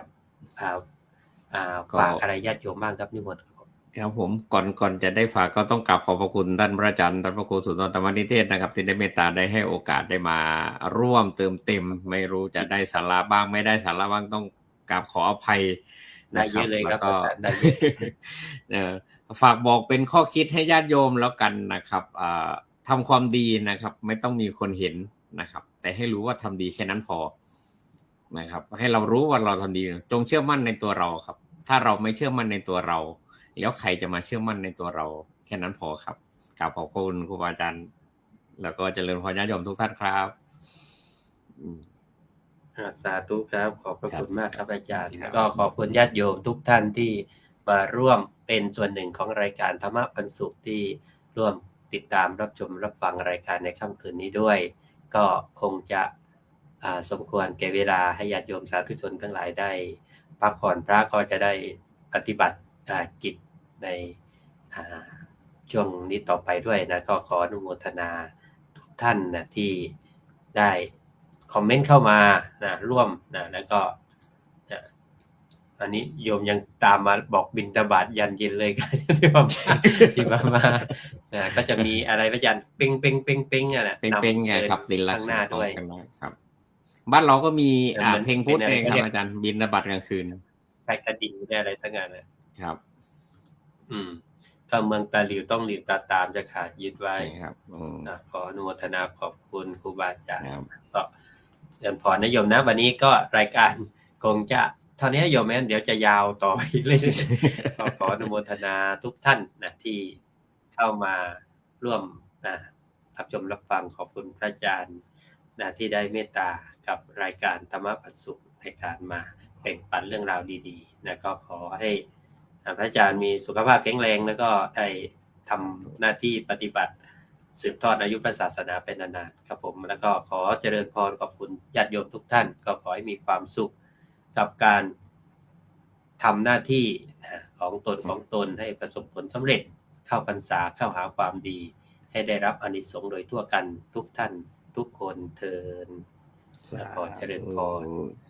ฝากอะไรญาติโยมบ้างครับนิมนต์ครับผมก่อนจะได้ฝากก็ต้องกราบขอบพระคุณท่านพระอาจารย์ท่านพระครูสุนทรธรรมนิเทศนะครับที่ได้เมตตาได้ให้โอกาสได้มาร่วมเติมเต็ม ไม่รู้จะได้สาระบ้างไม่ได้สาระบ้างต้องกราบขออภัยนะครับแล้วก็ ฝากบอกเป็นข้อคิดให้ญาติโยมแล้วกันนะครับทำความดีนะครับไม่ต้องมีคนเห็นนะครับแต่ให้รู้ว่าทำดีแค่นั้นพอนะครับให้เรารู้ว่าเราทำดีจงเชื่อมั่นในตัวเราครับถ้าเราไม่เชื่อมั่นในตัวเราแล้วใครจะมาเชื่อมั่นในตัวเราแค่นั้นพอครับกราบขอบคุณครูบาอาจารย์แล้วก็เจริญพรญาติโยมทุกท่านครับสาธุครับขอบพระคุณมากครับอาจารย์แล้วก็ขอบคุณญาติโยมทุกท่านที่มาร่วมเป็นส่วนหนึ่งของรายการธรรมะปันสุขที่ร่วมติดตามรับชมรับฟังรายการในค่ำคืนนี้ด้วยก็คงจะสมควรแก่เวลาให้ญาติโยมสาธุชนทั้งหลายได้พักผ่อนพระก็จะได้ปฏิบัติกิจใน อ่าช่วงนี้ต่อไปด้วยนะก็ขออนุโมทนาทุกท่านนะที่ได้คอมเมนต์เข้ามานะร่วมนะแล้วก็นะอันนี้โยมยังตามมาบอกบิณฑบาตยันเย็นเลยกันที่มานะก็จะมีอะไรพระอาจารย์เป้งเป้งเป้งเป้งอ่ะนะ เป็นไงครับ ดินข้างหน้าด้วย กันน้อยครับ บ้านเราก็มี เหมือน เพลงพุทธ เป็นอะไร เองครับ เขาเรียก อาจารย์บิณฑบาตกลางคืน ใครกระดิ่งได้อะไรทั้งนั้นนะครับ อืม ถ้าเมืองตาหลิวต้องหลิวตาตามจะขาดยึดไว้ ใช่ครับขออนุโมทนาขอบคุณครูบาอาจารย์ ครับ ก็เรียนพรนะโยมนะวันนี้ก็รายการคงจะเท่านี้โยมแม่นเดี๋ยวจะยาวต่ออีกเลย ก็ขออนุโมทนาทุกท่านนะที่เข้ามาร่วมนะรับชมรับฟังขอบคุณพระอาจารย์นะที่ได้เมตตากับรายการธรรมปัสสุขในการมาแบ่งปันเรื่องราวดีๆนะก็ขอให้พระอาจารย์มีสุขภาพแข็งแรงแล้วก็ได้ทำหน้าที่ปฏิบัติสืบทอดอายุพระศาสนาเป็นนานๆครับผมแล้วก็ขอเจริญพรขอบคุณญาติโยมทุกท่านก็ขอให้มีความสุขกับการทำหน้าที่ของตนให้ประสบผลสำเร็จเข้าพรรษาเข้าหาความดีให้ได้รับอานิสงส์โดยทั่วกันทุกท่านทุกคนเทินขอเจริญพร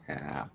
ครับ